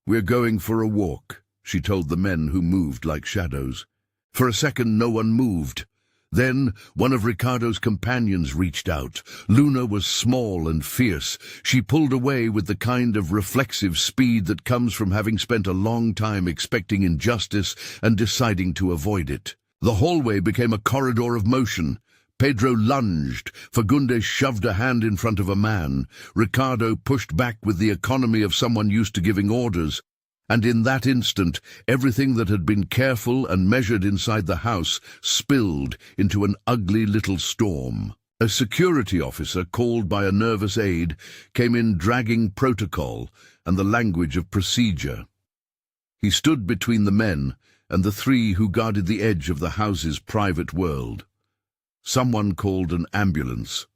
[SPEAKER 1] "We're going for a walk," she told the men who moved like shadows. For a second no one moved. Then one of Ricardo's companions reached out. Luna was small and fierce. She pulled away with the kind of reflexive speed that comes from having spent a long time expecting injustice and deciding to avoid it. The hallway became a corridor of motion. Pedro lunged. Fagundes shoved a hand in front of a man. Ricardo pushed back with the economy of someone used to giving orders. And in that instant, everything that had been careful and measured inside the house spilled into an ugly little storm. A security officer, called by a nervous aide, came in dragging protocol and the language of procedure. He stood between the men and the 3 who guarded the edge of the house's private world. Someone called an ambulance.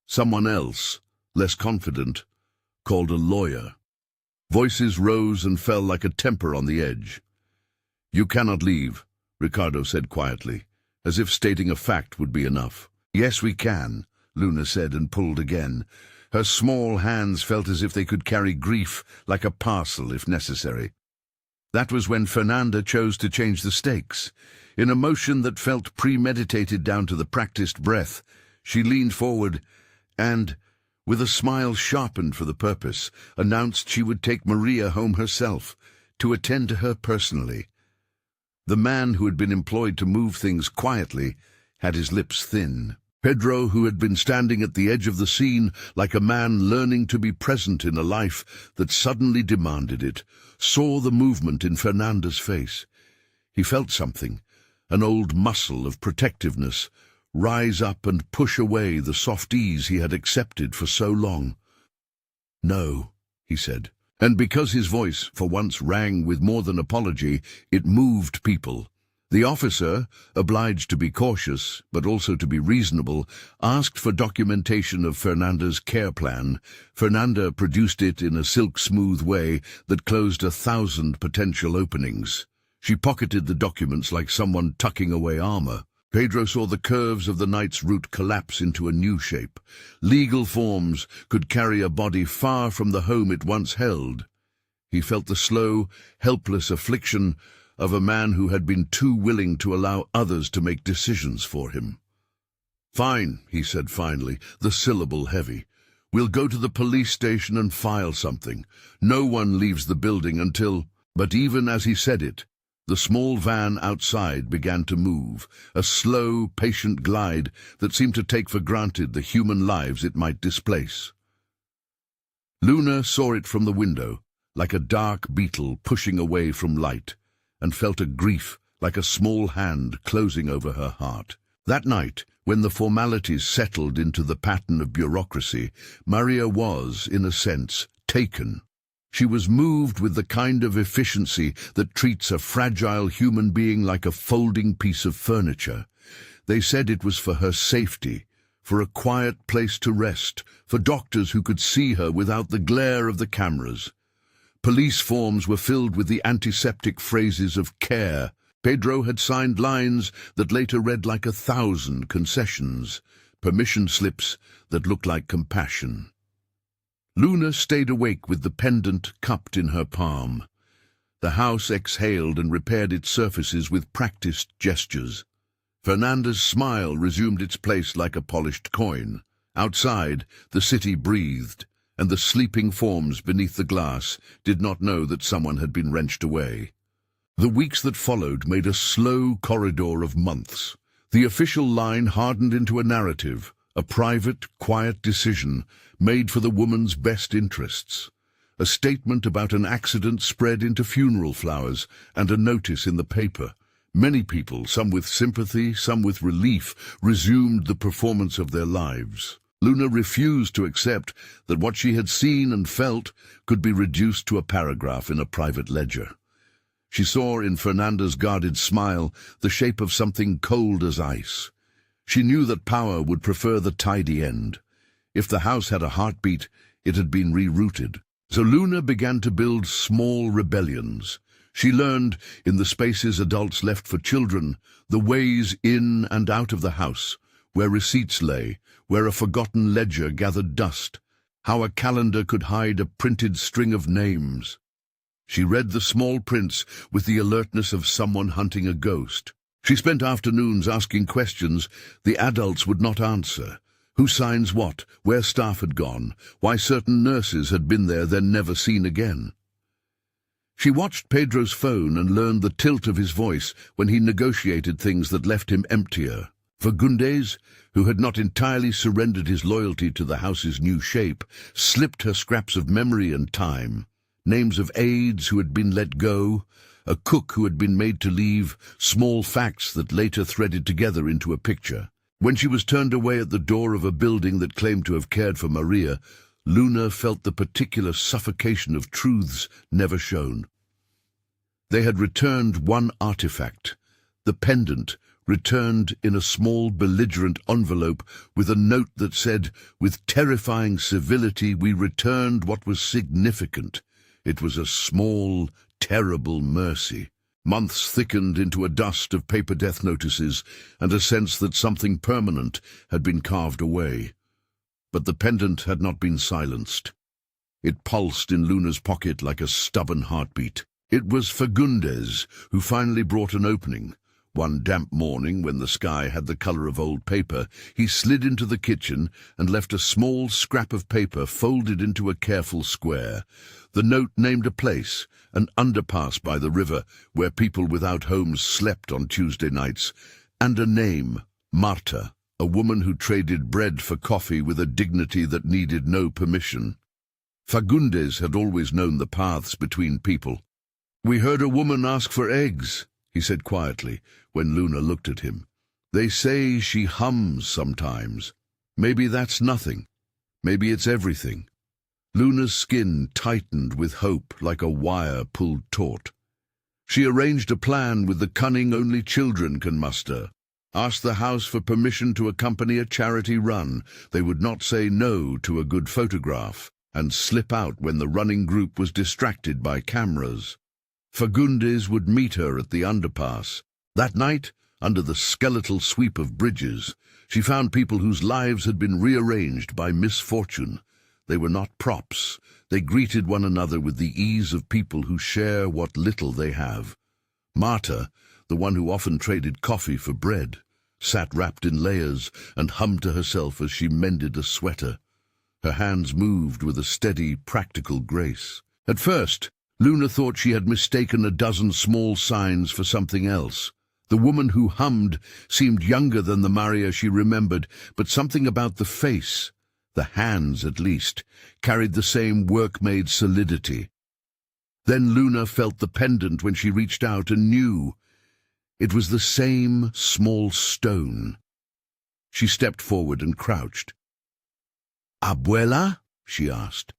[SPEAKER 1] Someone else, less confident, called a lawyer. Voices rose and fell like a temper on the edge. "You cannot leave," Ricardo said quietly, as if stating a fact would be enough. "Yes, we can," Luna said and pulled again. Her small hands felt as if they could carry grief like a parcel if necessary. That was when Fernanda chose to change the stakes. In a motion that felt premeditated down to the practiced breath, she leaned forward and, with a smile sharpened for the purpose, announced she would take Maria home herself, to attend to her personally. The man who had been employed to move things quietly had his lips thin. Pedro, who had been standing at the edge of the scene like a man learning to be present in a life that suddenly demanded it, saw the movement in Fernanda's face. He felt something, an old muscle of protectiveness, rise up and push away the soft ease he had accepted for so long. "No," he said, and because his voice for once rang with more than apology, it moved people. The officer, obliged to be cautious, but also to be reasonable, asked for documentation of Fernanda's care plan. Fernanda produced it in a silk-smooth way that closed 1,000 potential openings. She pocketed the documents like someone tucking away armor. Pedro saw the curves of the knight's route collapse into a new shape. Legal forms could carry a body far from the home it once held. He felt the slow, helpless affliction of a man who had been too willing to allow others to make decisions for him. "Fine," he said finally, the syllable heavy. "We'll go to the police station and file something. No one leaves the building until—" But even as he said it, the small van outside began to move, a slow, patient glide that seemed to take for granted the human lives it might displace. Luna saw it from the window, like a dark beetle pushing away from light, and felt a grief like a small hand closing over her heart. That night, when the formalities settled into the pattern of bureaucracy, Maria was, in a sense, taken. She was moved with the kind of efficiency that treats a fragile human being like a folding piece of furniture. They said it was for her safety, for a quiet place to rest, for doctors who could see her without the glare of the cameras. Police forms were filled with the antiseptic phrases of care. Pedro had signed lines that later read like 1,000 concessions, permission slips that looked like compassion. Luna stayed awake with the pendant cupped in her palm. The house exhaled and repaired its surfaces with practiced gestures. Fernanda's smile resumed its place like a polished coin. Outside, the city breathed, and the sleeping forms beneath the glass did not know that someone had been wrenched away. The weeks that followed made a slow corridor of months. The official line hardened into a narrative, a private, quiet decision made for the woman's best interests. A statement about an accident spread into funeral flowers and a notice in the paper. Many people, some with sympathy, some with relief, resumed the performance of their lives. Luna refused to accept that what she had seen and felt could be reduced to a paragraph in a private ledger. She saw in Fernanda's guarded smile the shape of something cold as ice. She knew that power would prefer the tidy end. If the house had a heartbeat, it had been rerouted. So Luna began to build small rebellions. She learned, in the spaces adults left for children, the ways in and out of the house, where receipts lay, where a forgotten ledger gathered dust, how a calendar could hide a printed string of names. She read the small prints with the alertness of someone hunting a ghost. She spent afternoons asking questions the adults would not answer. Who signs what, where staff had gone, why certain nurses had been there then never seen again. She watched Pedro's phone and learned the tilt of his voice when he negotiated things that left him emptier. Fagundes, who had not entirely surrendered his loyalty to the house's new shape, slipped her scraps of memory and time. Names of aides who had been let go, a cook who had been made to leave, small facts that later threaded together into a picture. When she was turned away at the door of a building that claimed to have cared for Maria, Luna felt the particular suffocation of truths never shown. They had returned one artifact, the pendant, returned in a small belligerent envelope with a note that said, "With terrifying civility we returned what was significant." It was a small, terrible mercy. Months thickened into a dust of paper death notices and a sense that something permanent had been carved away. But the pendant had not been silenced. It pulsed in Luna's pocket like a stubborn heartbeat. It was Fagundes who finally brought an opening. One damp morning, when the sky had the color of old paper, he slid into the kitchen and left a small scrap of paper folded into a careful square. The note named a place, an underpass by the river, where people without homes slept on Tuesday nights, and a name, Marta, a woman who traded bread for coffee with a dignity that needed no permission. Fagundes had always known the paths between people. "We heard a woman ask for eggs," he said quietly, when Luna looked at him. "They say she hums sometimes. Maybe that's nothing. Maybe it's everything." Luna's skin tightened with hope like a wire pulled taut. She arranged a plan with the cunning only children can muster. Asked the house for permission to accompany a charity run. They would not say no to a good photograph, and slip out when the running group was distracted by cameras. Fagundes would meet her at the underpass. That night, under the skeletal sweep of bridges, she found people whose lives had been rearranged by misfortune. They were not props. They greeted one another with the ease of people who share what little they have. Marta, the one who often traded coffee for bread, sat wrapped in layers and hummed to herself as she mended a sweater. Her hands moved with a steady, practical grace. At first, Luna thought she had mistaken a dozen small signs for something else. The woman who hummed seemed younger than the Maria she remembered, but something about the face, the hands at least, carried the same work-made solidity. Then Luna felt the pendant when she reached out and knew it was the same small stone. She stepped forward and crouched. "Abuela?" she asked.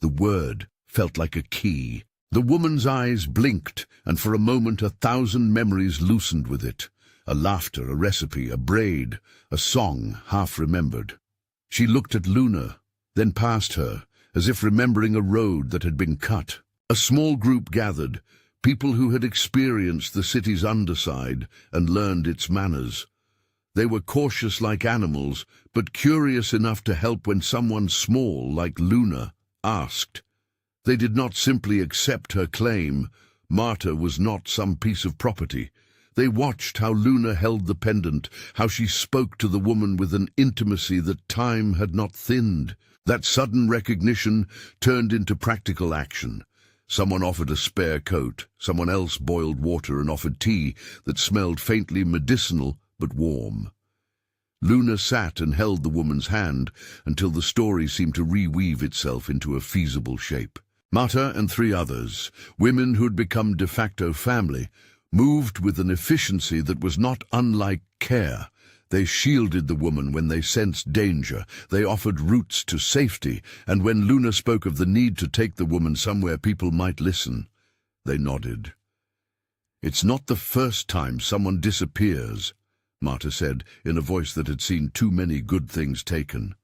[SPEAKER 1] The word felt like a key. The woman's eyes blinked, and for a moment 1,000 memories loosened with it. A laughter, a recipe, a braid, a song half-remembered. She looked at Luna, then past her, as if remembering a road that had been cut. A small group gathered, people who had experienced the city's underside and learned its manners. They were cautious like animals, but curious enough to help when someone small, like Luna, asked. They did not simply accept her claim. Marta was not some piece of property. They watched how Luna held the pendant, how she spoke to the woman with an intimacy that time had not thinned. That sudden recognition turned into practical action. Someone offered a spare coat, someone else boiled water and offered tea that smelled faintly medicinal but warm. Luna sat and held the woman's hand until the story seemed to reweave itself into a feasible shape. Marta and 3 others, women who had become de facto family, moved with an efficiency that was not unlike care. They shielded the woman when they sensed danger. They offered routes to safety, and when Luna spoke of the need to take the woman somewhere people might listen, they nodded. "It's not the first time someone disappears," Marta said in a voice that had seen too many good things taken.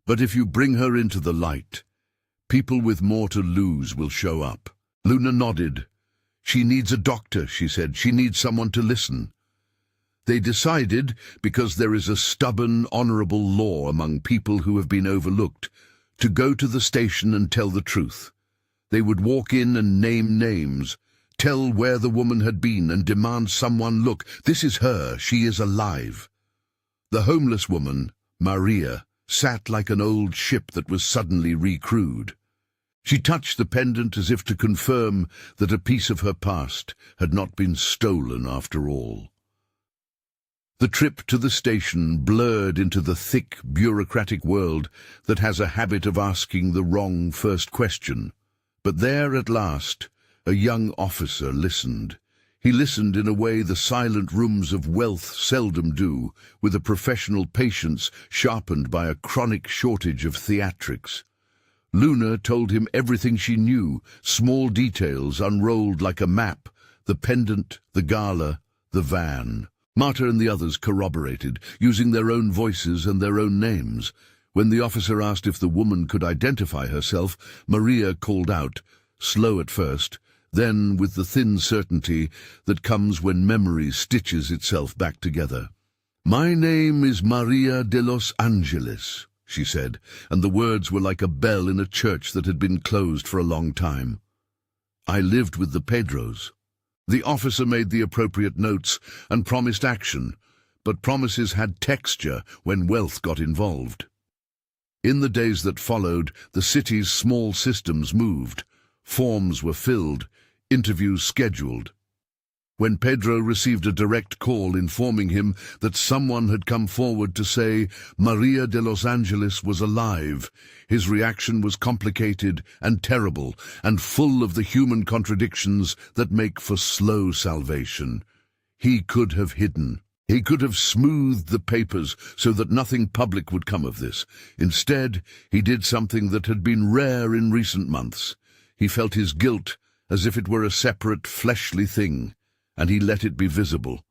[SPEAKER 1] "But if you bring her into the light, people with more to lose will show up." Luna nodded. "She needs a doctor," she said. "She needs someone to listen." They decided, because there is a stubborn, honorable law among people who have been overlooked, to go to the station and tell the truth. They would walk in and name names, tell where the woman had been and demand someone look. This is her. She is alive. The homeless woman, Maria, sat like an old ship that was suddenly recrewed. She touched the pendant as if to confirm that a piece of her past had not been stolen after all. The trip to the station blurred into the thick, bureaucratic world that has a habit of asking the wrong first question. But there, at last, a young officer listened. He listened in a way the silent rooms of wealth seldom do, with a professional patience sharpened by a chronic shortage of theatrics. Luna told him everything she knew, small details unrolled like a map, the pendant, the gala, the van. Marta and the others corroborated, using their own voices and their own names. When the officer asked if the woman could identify herself, Maria called out, slow at first, then with the thin certainty that comes when memory stitches itself back together. "My name is Maria de los Angeles," she said, and the words were like a bell in a church that had been closed for a long time. "I lived with the Pedros." The officer made the appropriate notes and promised action, but promises had texture when wealth got involved. In the days that followed, the city's small systems moved. Forms were filled, interviews scheduled. When Pedro received a direct call informing him that someone had come forward to say Maria de Los Angeles was alive, his reaction was complicated and terrible and full of the human contradictions that make for slow salvation. He could have hidden. He could have smoothed the papers so that nothing public would come of this. Instead, he did something that had been rare in recent months. He felt his guilt as if it were a separate, fleshly thing, and he let it be visible.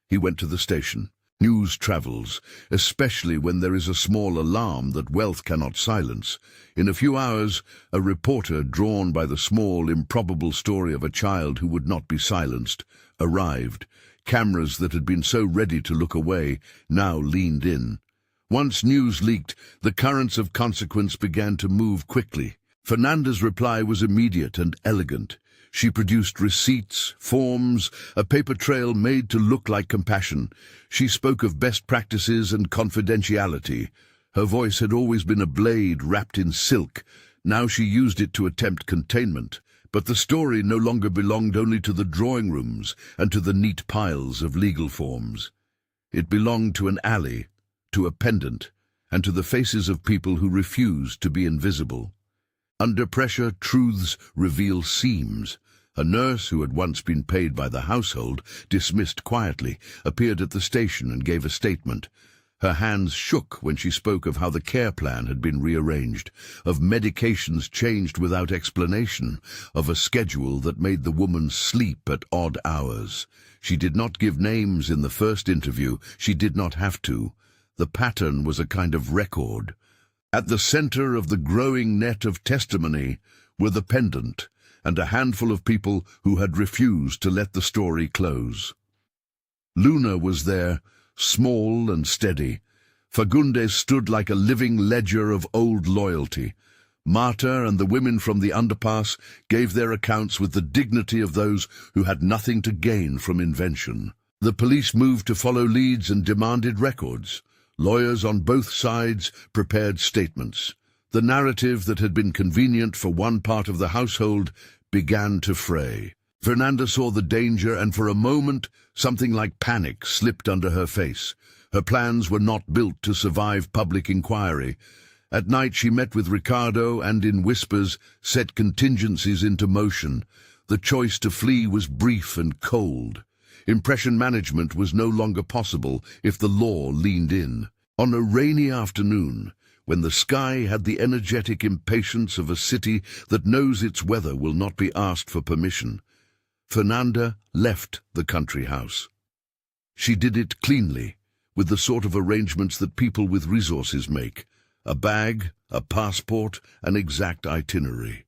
[SPEAKER 1] He went to the station. News travels, especially when there is a small alarm that wealth cannot silence. In a few hours, a reporter, drawn by the small, improbable story of a child who would not be silenced, arrived. Cameras that had been so ready to look away now leaned in. Once news leaked, the currents of consequence began to move quickly. Fernanda's reply was immediate and elegant. She produced receipts, forms, a paper trail made to look like compassion. She spoke of best practices and confidentiality. Her voice had always been a blade wrapped in silk. Now she used it to attempt containment. But the story no longer belonged only to the drawing rooms and to the neat piles of legal forms. It belonged to an alley, to a pendant, and to the faces of people who refused to be invisible. Under pressure, truths reveal seams. A nurse who had once been paid by the household, dismissed quietly, appeared at the station and gave a statement. Her hands shook when she spoke of how the care plan had been rearranged, of medications changed without explanation, of a schedule that made the woman sleep at odd hours. She did not give names in the first interview. She did not have to. The pattern was a kind of record. At the center of the growing net of testimony were the pendant and a handful of people who had refused to let the story close. Luna was there, small and steady. Fagundes stood like a living ledger of old loyalty. Marta and the women from the underpass gave their accounts with the dignity of those who had nothing to gain from invention. The police moved to follow leads and demanded records. Lawyers on both sides prepared statements. The narrative that had been convenient for one part of the household began to fray. Fernanda saw the danger, and for a moment something like panic slipped under her face. Her plans were not built to survive public inquiry. At night she met with Ricardo and, in whispers, set contingencies into motion. The choice to flee was brief and cold. Impression management was no longer possible if the law leaned in. On a rainy afternoon, when the sky had the energetic impatience of a city that knows its weather will not be asked for permission, Fernanda left the country house. She did it cleanly, with the sort of arrangements that people with resources make: a bag, a passport, an exact itinerary.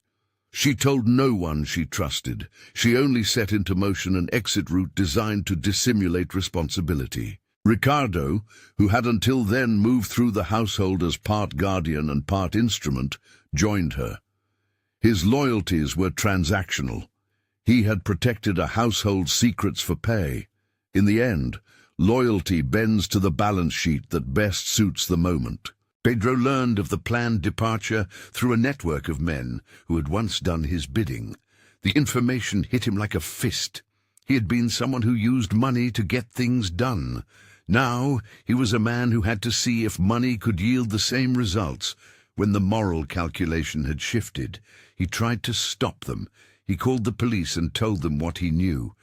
[SPEAKER 1] She told no one she trusted. She only set into motion an exit route designed to dissimulate responsibility. Ricardo, who had until then moved through the household as part guardian and part instrument, joined her. His loyalties were transactional. He had protected a household's secrets for pay. In the end, loyalty bends to the balance sheet that best suits the moment. Pedro learned of the planned departure through a network of men who had once done his bidding. The information hit him like a fist. He had been someone who used money to get things done. Now he was a man who had to see if money could yield the same results. When the moral calculation had shifted, he tried to stop them. He called the police and told them what he knew.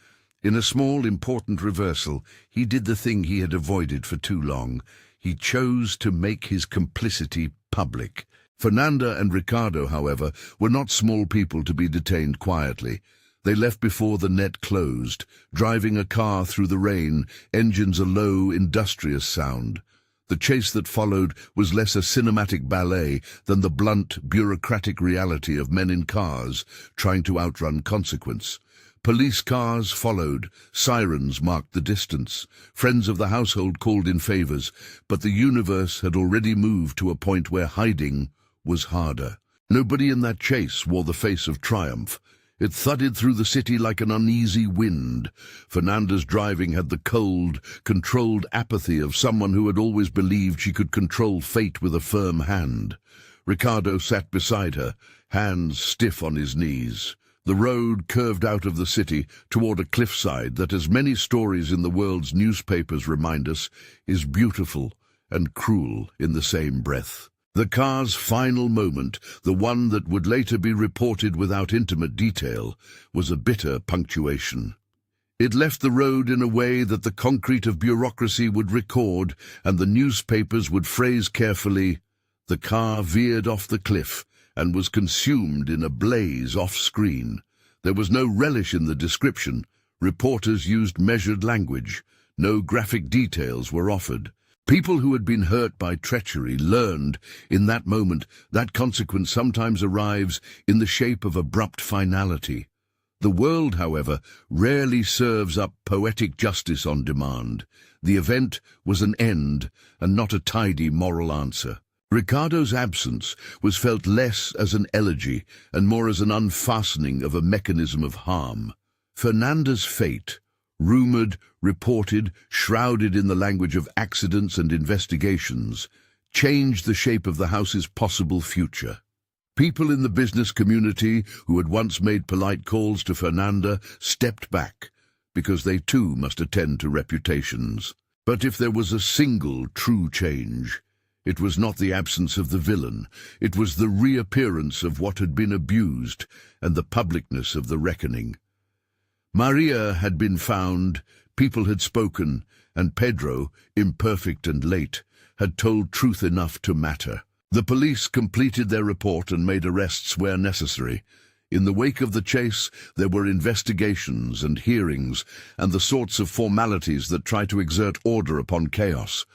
[SPEAKER 1] In a small, important reversal, he did the thing he had avoided for too long. He chose to make his complicity public. Fernanda and Ricardo, however, were not small people to be detained quietly. They left before the net closed, driving a car through the rain, engines a low, industrious sound. The chase that followed was less a cinematic ballet than the blunt, bureaucratic reality of men in cars trying to outrun consequence. Police cars followed, sirens marked the distance. Friends of the household called in favors, but the universe had already moved to a point where hiding was harder. Nobody in that chase wore the face of triumph. It thudded through the city like an uneasy wind. Fernanda's driving had the cold, controlled apathy of someone who had always believed she could control fate with a firm hand. Ricardo sat beside her, hands stiff on his knees. The road curved out of the city toward a cliffside that, as many stories in the world's newspapers remind us, is beautiful and cruel in the same breath. The car's final moment, the one that would later be reported without intimate detail, was a bitter punctuation. It left the road in a way that the concrete of bureaucracy would record and the newspapers would phrase carefully. The car veered off the cliff and was consumed in a blaze off-screen. There was no relish in the description. Reporters used measured language. No graphic details were offered. People who had been hurt by treachery learned, in that moment, that consequence sometimes arrives in the shape of abrupt finality. The world, however, rarely serves up poetic justice on demand. The event was an end, and not a tidy moral answer. Ricardo's absence was felt less as an elegy and more as an unfastening of a mechanism of harm. Fernanda's fate, rumored, reported, shrouded in the language of accidents and investigations, changed the shape of the house's possible future. People in the business community who had once made polite calls to Fernanda stepped back, because they too must attend to reputations. But if there was a single true change, it was not the absence of the villain. It was the reappearance of what had been abused and the publicness of the reckoning. Maria had been found, people had spoken, and Pedro, imperfect and late, had told truth enough to matter. The police completed their report and made arrests where necessary. In the wake of the chase, there were investigations and hearings, and the sorts of formalities that try to exert order upon chaos.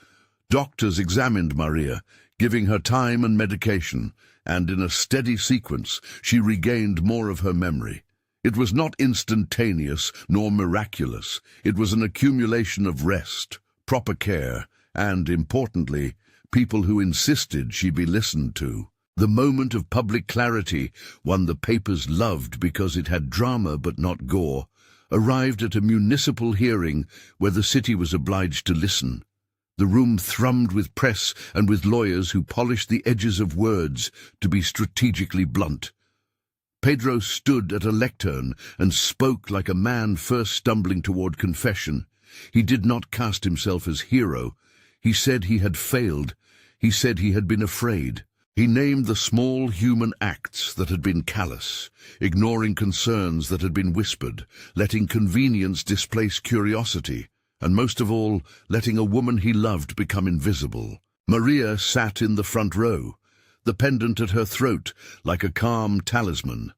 [SPEAKER 1] Doctors examined Maria, giving her time and medication, and in a steady sequence, she regained more of her memory. It was not instantaneous nor miraculous. It was an accumulation of rest, proper care, and, importantly, people who insisted she be listened to. The moment of public clarity, one the papers loved because it had drama but not gore, arrived at a municipal hearing where the city was obliged to listen. The room thrummed with press and with lawyers who polished the edges of words to be strategically blunt. Pedro stood at a lectern and spoke like a man first stumbling toward confession. He did not cast himself as hero. He said he had failed. He said he had been afraid. He named the small human acts that had been callous, ignoring concerns that had been whispered, letting convenience displace curiosity, and most of all, letting a woman he loved become invisible. Maria sat in the front row, the pendant at her throat like a calm talisman.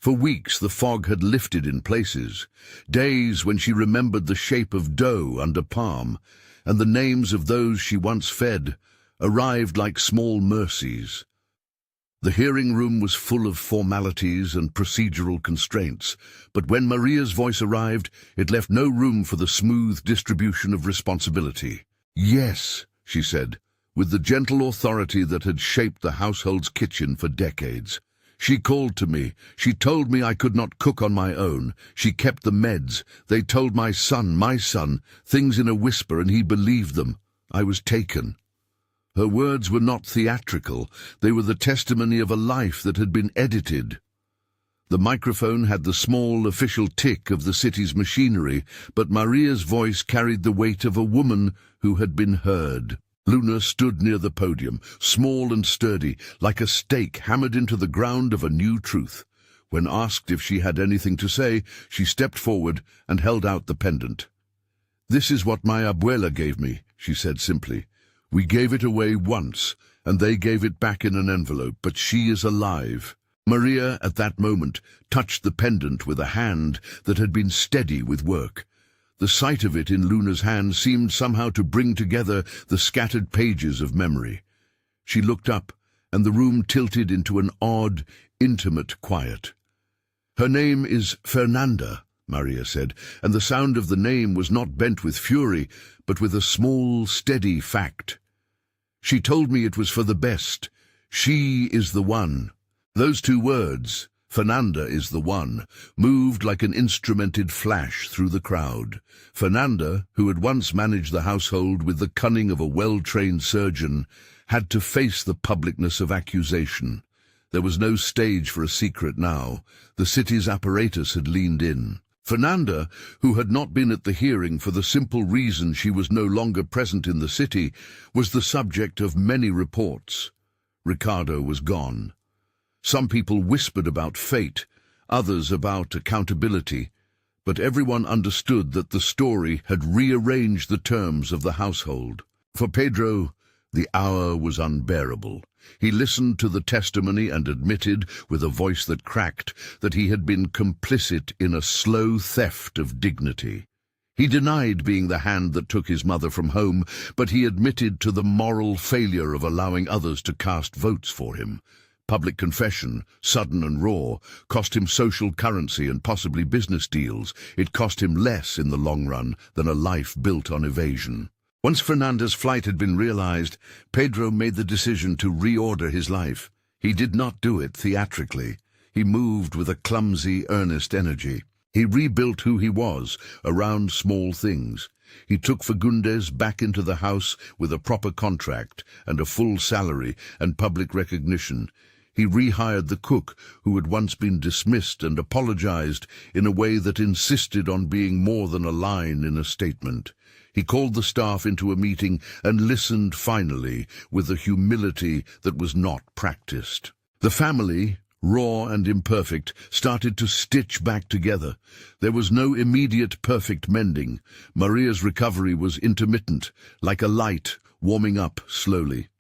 [SPEAKER 1] For weeks the fog had lifted in places, days when she remembered the shape of dough under palm, and the names of those she once fed arrived like small mercies. The hearing room was full of formalities and procedural constraints, but when Maria's voice arrived, it left no room for the smooth distribution of responsibility. "Yes," she said, with the gentle authority that had shaped the household's kitchen for decades. "She called to me. She told me I could not cook on my own. She kept the meds. They told my son, things in a whisper, and he believed them. I was taken." Her words were not theatrical. They were the testimony of a life that had been edited. The microphone had the small official tick of the city's machinery, but Maria's voice carried the weight of a woman who had been heard. Luna stood near the podium, small and sturdy, like a stake hammered into the ground of a new truth. When asked if she had anything to say, she stepped forward and held out the pendant. "This is what my abuela gave me," she said simply. "We gave it away once, and they gave it back in an envelope, but she is alive." Maria, at that moment, touched the pendant with a hand that had been steady with work. The sight of it in Luna's hand seemed somehow to bring together the scattered pages of memory. She looked up, and the room tilted into an odd, intimate quiet. "Her name is Fernanda," Maria said, and the sound of the name was not bent with fury, but with a small, steady fact. She told me it was for the best. She is the one. Those two words, Fernanda is the one, moved like an instrumented flash through the crowd. Fernanda, who had once managed the household with the cunning of a well-trained surgeon, had to face the publicness of accusation. There was no stage for a secret now. The city's apparatus had leaned in. Fernanda, who had not been at the hearing for the simple reason she was no longer present in the city, was the subject of many reports. Ricardo was gone. Some people whispered about fate, others about accountability, but everyone understood that the story had rearranged the terms of the household. For Pedro, the hour was unbearable. He listened to the testimony and admitted, with a voice that cracked, that he had been complicit in a slow theft of dignity. He denied being the hand that took his mother from home, but he admitted to the moral failure of allowing others to cast votes for him. Public confession, sudden and raw, cost him social currency and possibly business deals. It cost him less in the long run than a life built on evasion. Once Fernanda's flight had been realized, Pedro made the decision to reorder his life. He did not do it theatrically. He moved with a clumsy, earnest energy. He rebuilt who he was around small things. He took Fagundes back into the house with a proper contract and a full salary and public recognition. He rehired the cook who had once been dismissed and apologized in a way that insisted on being more than a line in a statement. He called the staff into a meeting and listened finally with a humility that was not practiced. The family, raw and imperfect, started to stitch back together. There was no immediate perfect mending. Maria's recovery was intermittent, like a light warming up slowly.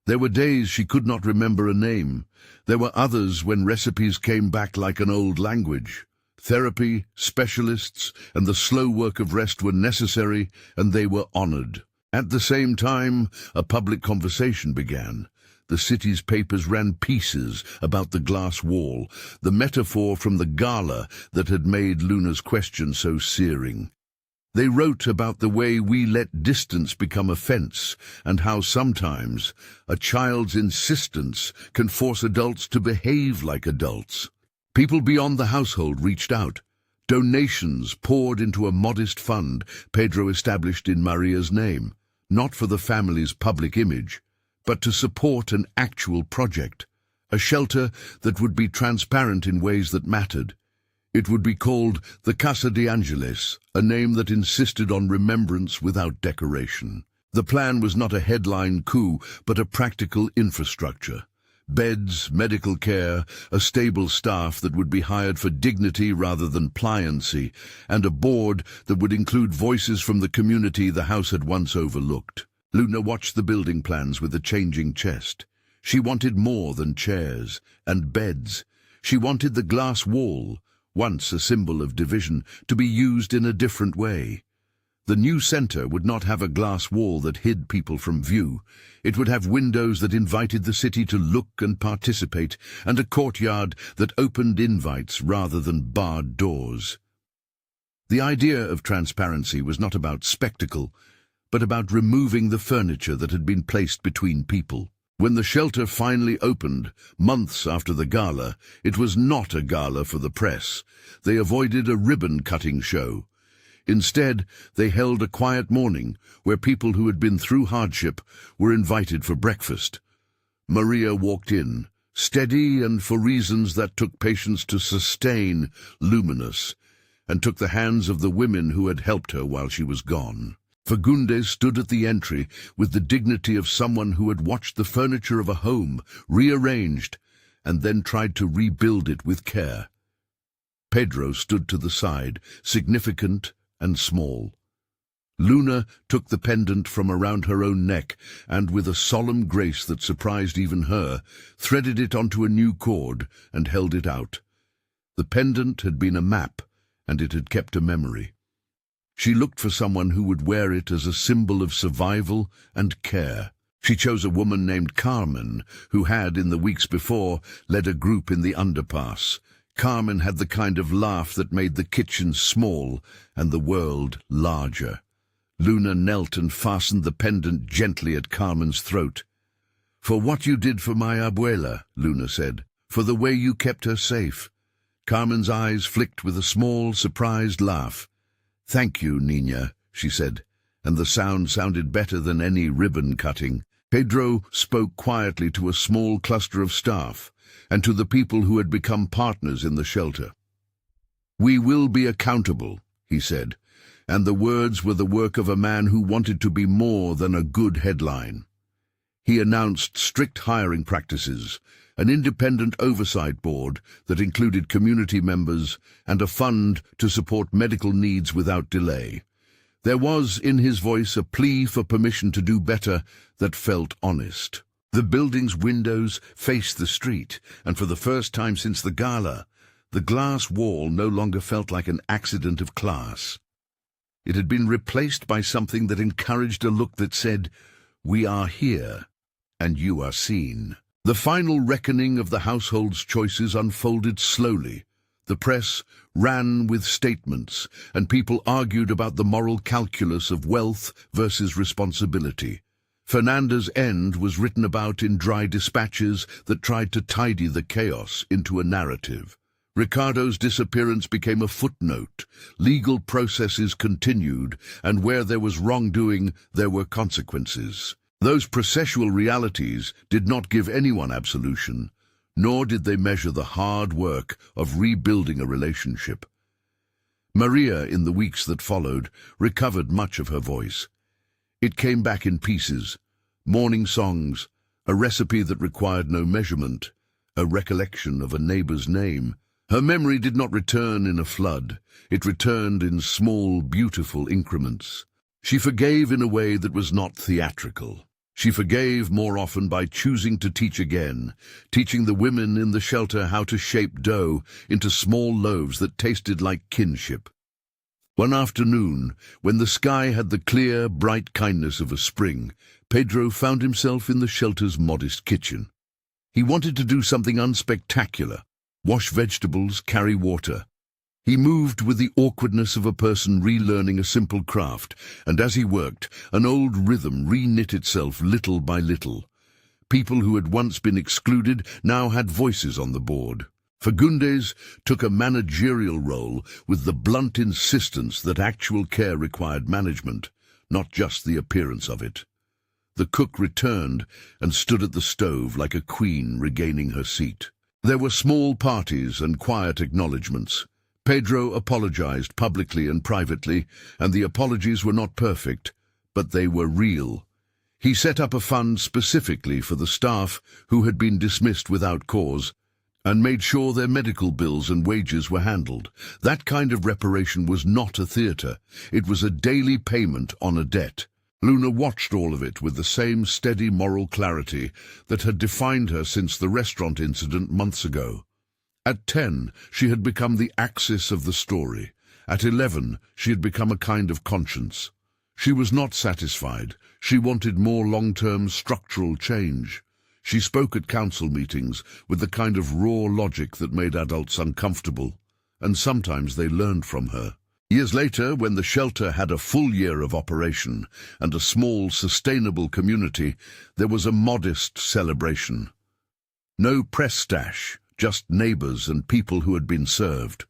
[SPEAKER 1] There were days she could not remember a name. There were others when recipes came back like an old language. Therapy, specialists, and the slow work of rest were necessary, and they were honored. At the same time, a public conversation began. The city's papers ran pieces about the glass wall, the metaphor from the gala that had made Luna's question so searing. They wrote about the way we let distance become a fence, and how sometimes a child's insistence can force adults to behave like adults. People beyond the household reached out. Donations poured into a modest fund Pedro established in Maria's name, not for the family's public image, but to support an actual project, a shelter that would be transparent in ways that mattered. It would be called the Casa de Angeles, a name that insisted on remembrance without decoration. The plan was not a headline coup, but a practical infrastructure. Beds, medical care, a stable staff that would be hired for dignity rather than pliancy, and a board that would include voices from the community the house had once overlooked. Luna watched the building plans with a changing chest. She wanted more than chairs and beds. She wanted the glass wall, once a symbol of division, to be used in a different way. The new center would not have a glass wall that hid people from view. It would have windows that invited the city to look and participate, and a courtyard that opened invites rather than barred doors. The idea of transparency was not about spectacle, but about removing the furniture that had been placed between people. When the shelter finally opened, months after the gala, it was not a gala for the press. They avoided a ribbon-cutting show. Instead, they held a quiet morning where people who had been through hardship were invited for breakfast. Maria walked in, steady and for reasons that took patience to sustain, luminous, and took the hands of the women who had helped her while she was gone. Fagundes stood at the entry with the dignity of someone who had watched the furniture of a home rearranged and then tried to rebuild it with care. Pedro stood to the side, significant and small. Luna took the pendant from around her own neck and, with a solemn grace that surprised even her, threaded it onto a new cord and held it out. The pendant had been a map, and it had kept a memory. She looked for someone who would wear it as a symbol of survival and care. She chose a woman named Carmen, who had, in the weeks before, led a group in the underpass. Carmen had the kind of laugh that made the kitchen small and the world larger. Luna knelt and fastened the pendant gently at Carmen's throat. "For what you did for my abuela," Luna said, "for the way you kept her safe." Carmen's eyes flicked with a small, surprised laugh. "Thank you, Niña," she said, and the sound sounded better than any ribbon cutting. Pedro spoke quietly to a small cluster of staff and to the people who had become partners in the shelter. "We will be accountable," he said, and the words were the work of a man who wanted to be more than a good headline. He announced strict hiring practices, an independent oversight board that included community members, and a fund to support medical needs without delay. There was in his voice a plea for permission to do better that felt honest. The building's windows faced the street, and for the first time since the gala, the glass wall no longer felt like an accident of class. It had been replaced by something that encouraged a look that said, "We are here, and you are seen." The final reckoning of the household's choices unfolded slowly. The press ran with statements, and people argued about the moral calculus of wealth versus responsibility. Fernanda's end was written about in dry dispatches that tried to tidy the chaos into a narrative. Ricardo's disappearance became a footnote. Legal processes continued, and where there was wrongdoing, there were consequences. Those processual realities did not give anyone absolution, nor did they measure the hard work of rebuilding a relationship. Maria, in the weeks that followed, recovered much of her voice. It came back in pieces, morning songs, a recipe that required no measurement, a recollection of a neighbor's name. Her memory did not return in a flood. It returned in small, beautiful increments. She forgave in a way that was not theatrical. She forgave more often by choosing to teach again, teaching the women in the shelter how to shape dough into small loaves that tasted like kinship. One afternoon, when the sky had the clear, bright kindness of a spring, Pedro found himself in the shelter's modest kitchen. He wanted to do something unspectacular, wash vegetables, carry water. He moved with the awkwardness of a person relearning a simple craft, and as he worked, an old rhythm reknit itself little by little. People who had once been excluded now had voices on the board. Fagundes took a managerial role with the blunt insistence that actual care required management, not just the appearance of it. The cook returned and stood at the stove like a queen regaining her seat. There were small parties and quiet acknowledgements. Pedro apologized publicly and privately, and the apologies were not perfect, but they were real. He set up a fund specifically for the staff who had been dismissed without cause, and made sure their medical bills and wages were handled. That kind of reparation was not a theater. It was a daily payment on a debt. Luna watched all of it with the same steady moral clarity that had defined her since the restaurant incident months ago. At 10, she had become the axis of the story. At 11, she had become a kind of conscience. She was not satisfied. She wanted more long-term structural change. She spoke at council meetings with the kind of raw logic that made adults uncomfortable, and sometimes they learned from her. Years later, when the shelter had a full year of operation and a small, sustainable community, there was a modest celebration. No press stash, just neighbors and people who had been served.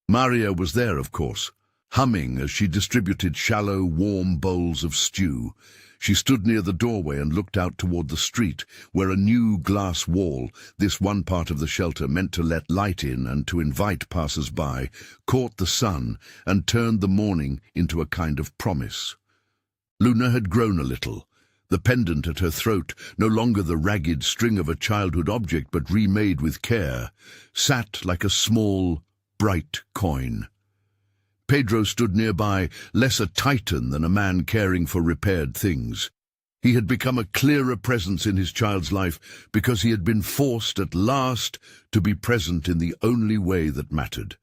[SPEAKER 1] Maria was there, of course, humming as she distributed shallow, warm bowls of stew. She stood near the doorway and looked out toward the street, where a new glass wall, this one part of the shelter meant to let light in and to invite passers-by, caught the sun and turned the morning into a kind of promise. Luna had grown a little. The pendant at her throat, no longer the ragged string of a childhood object but remade with care, sat like a small, bright coin. Pedro stood nearby, less a titan than a man caring for repaired things. He had become a clearer presence in his child's life because he had been forced at last to be present in the only way that mattered,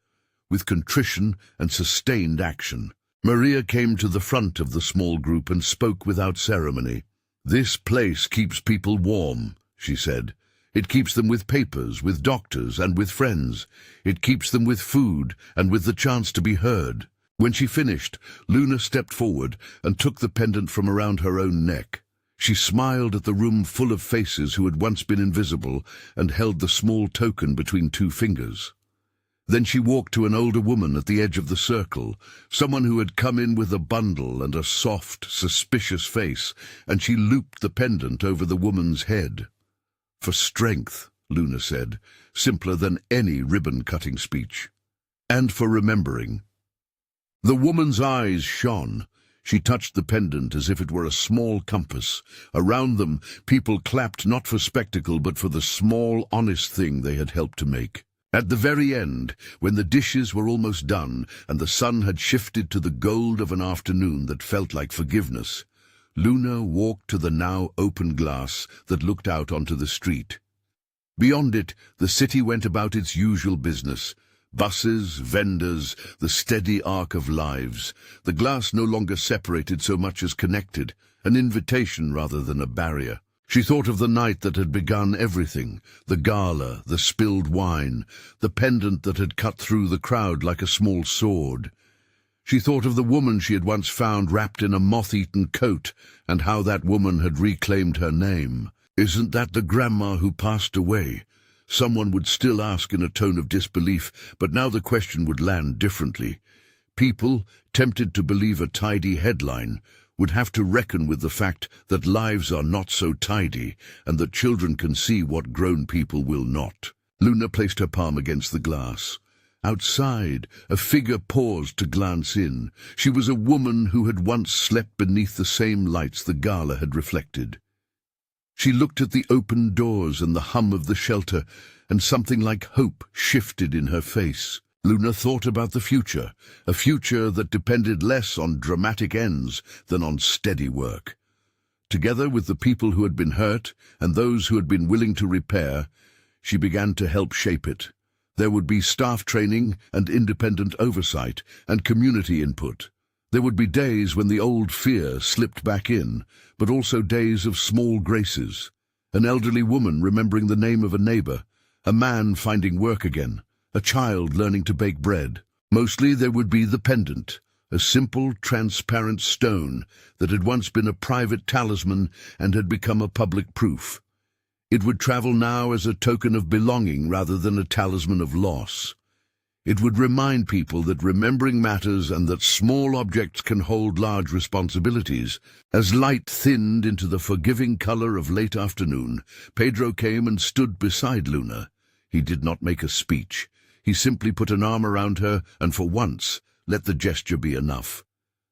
[SPEAKER 1] with contrition and sustained action. Maria came to the front of the small group and spoke without ceremony. "This place keeps people warm," she said. It keeps them with papers, with doctors, and with friends. It keeps them with food and with the chance to be heard. When she finished, Luna stepped forward and took the pendant from around her own neck. She smiled at the room full of faces who had once been invisible and held the small token between two fingers. Then she walked to an older woman at the edge of the circle, someone who had come in with a bundle and a soft, suspicious face, and she looped the pendant over the woman's head. "For strength," Luna said, simpler than any ribbon-cutting speech. "And for remembering." The woman's eyes shone. She touched the pendant as if it were a small compass. Around them, people clapped not for spectacle but for the small, honest thing they had helped to make. At the very end, when the dishes were almost done and the sun had shifted to the gold of an afternoon that felt like forgiveness, Luna walked to the now open glass that looked out onto the street. Beyond it, the city went about its usual business. Buses, vendors, the steady arc of lives. The glass no longer separated so much as connected, an invitation rather than a barrier. She thought of the night that had begun everything, the gala, the spilled wine, the pendant that had cut through the crowd like a small sword. She thought of the woman she had once found wrapped in a moth-eaten coat, and how that woman had reclaimed her name. "Isn't that the grandma who passed away?" Someone would still ask in a tone of disbelief, but now the question would land differently. People, tempted to believe a tidy headline, would have to reckon with the fact that lives are not so tidy and that children can see what grown people will not. Luna placed her palm against the glass. Outside, a figure paused to glance in. She was a woman who had once slept beneath the same lights the gala had reflected. She looked at the open doors and the hum of the shelter, and something like hope shifted in her face. Luna thought about the future, a future that depended less on dramatic ends than on steady work. Together with the people who had been hurt and those who had been willing to repair, she began to help shape it. There would be staff training and independent oversight and community input. There would be days when the old fear slipped back in, but also days of small graces. An elderly woman remembering the name of a neighbor, a man finding work again, a child learning to bake bread. Mostly there would be the pendant, a simple, transparent stone that had once been a private talisman and had become a public proof. It would travel now as a token of belonging rather than a talisman of loss. It would remind people that remembering matters and that small objects can hold large responsibilities. As light thinned into the forgiving color of late afternoon, Pedro came and stood beside Luna. He did not make a speech. He simply put an arm around her and for once let the gesture be enough.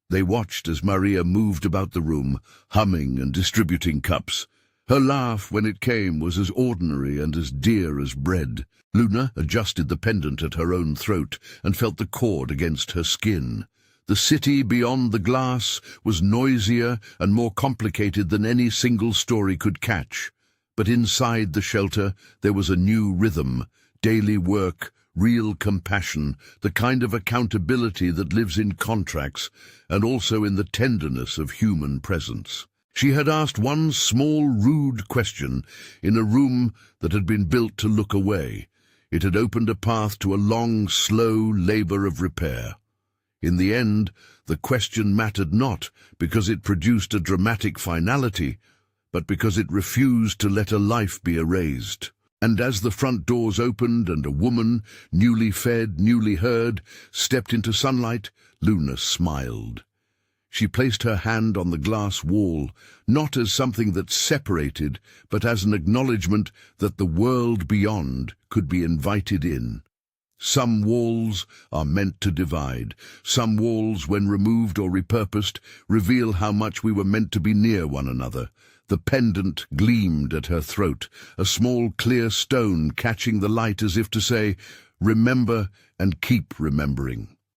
[SPEAKER 1] They watched as Maria moved about the room, humming and distributing cups. Her laugh, when it came, was as ordinary and as dear as bread. Luna adjusted the pendant at her own throat and felt the cord against her skin. The city beyond the glass was noisier and more complicated than any single story could catch. But inside the shelter there was a new rhythm, daily work, real compassion, the kind of accountability that lives in contracts and also in the tenderness of human presence. She had asked one small, rude question in a room that had been built to look away. It had opened a path to a long, slow labor of repair. In the end, the question mattered not because it produced a dramatic finality, but because it refused to let a life be erased. And as the front doors opened and a woman, newly fed, newly heard, stepped into sunlight, Luna smiled. She placed her hand on the glass wall, not as something that separated, but as an acknowledgement that the world beyond could be invited in. Some walls are meant to divide. Some walls, when removed or repurposed, reveal how much we were meant to be near one another. The pendant gleamed at her throat, a small clear stone catching the light as if to say, "Remember and keep remembering."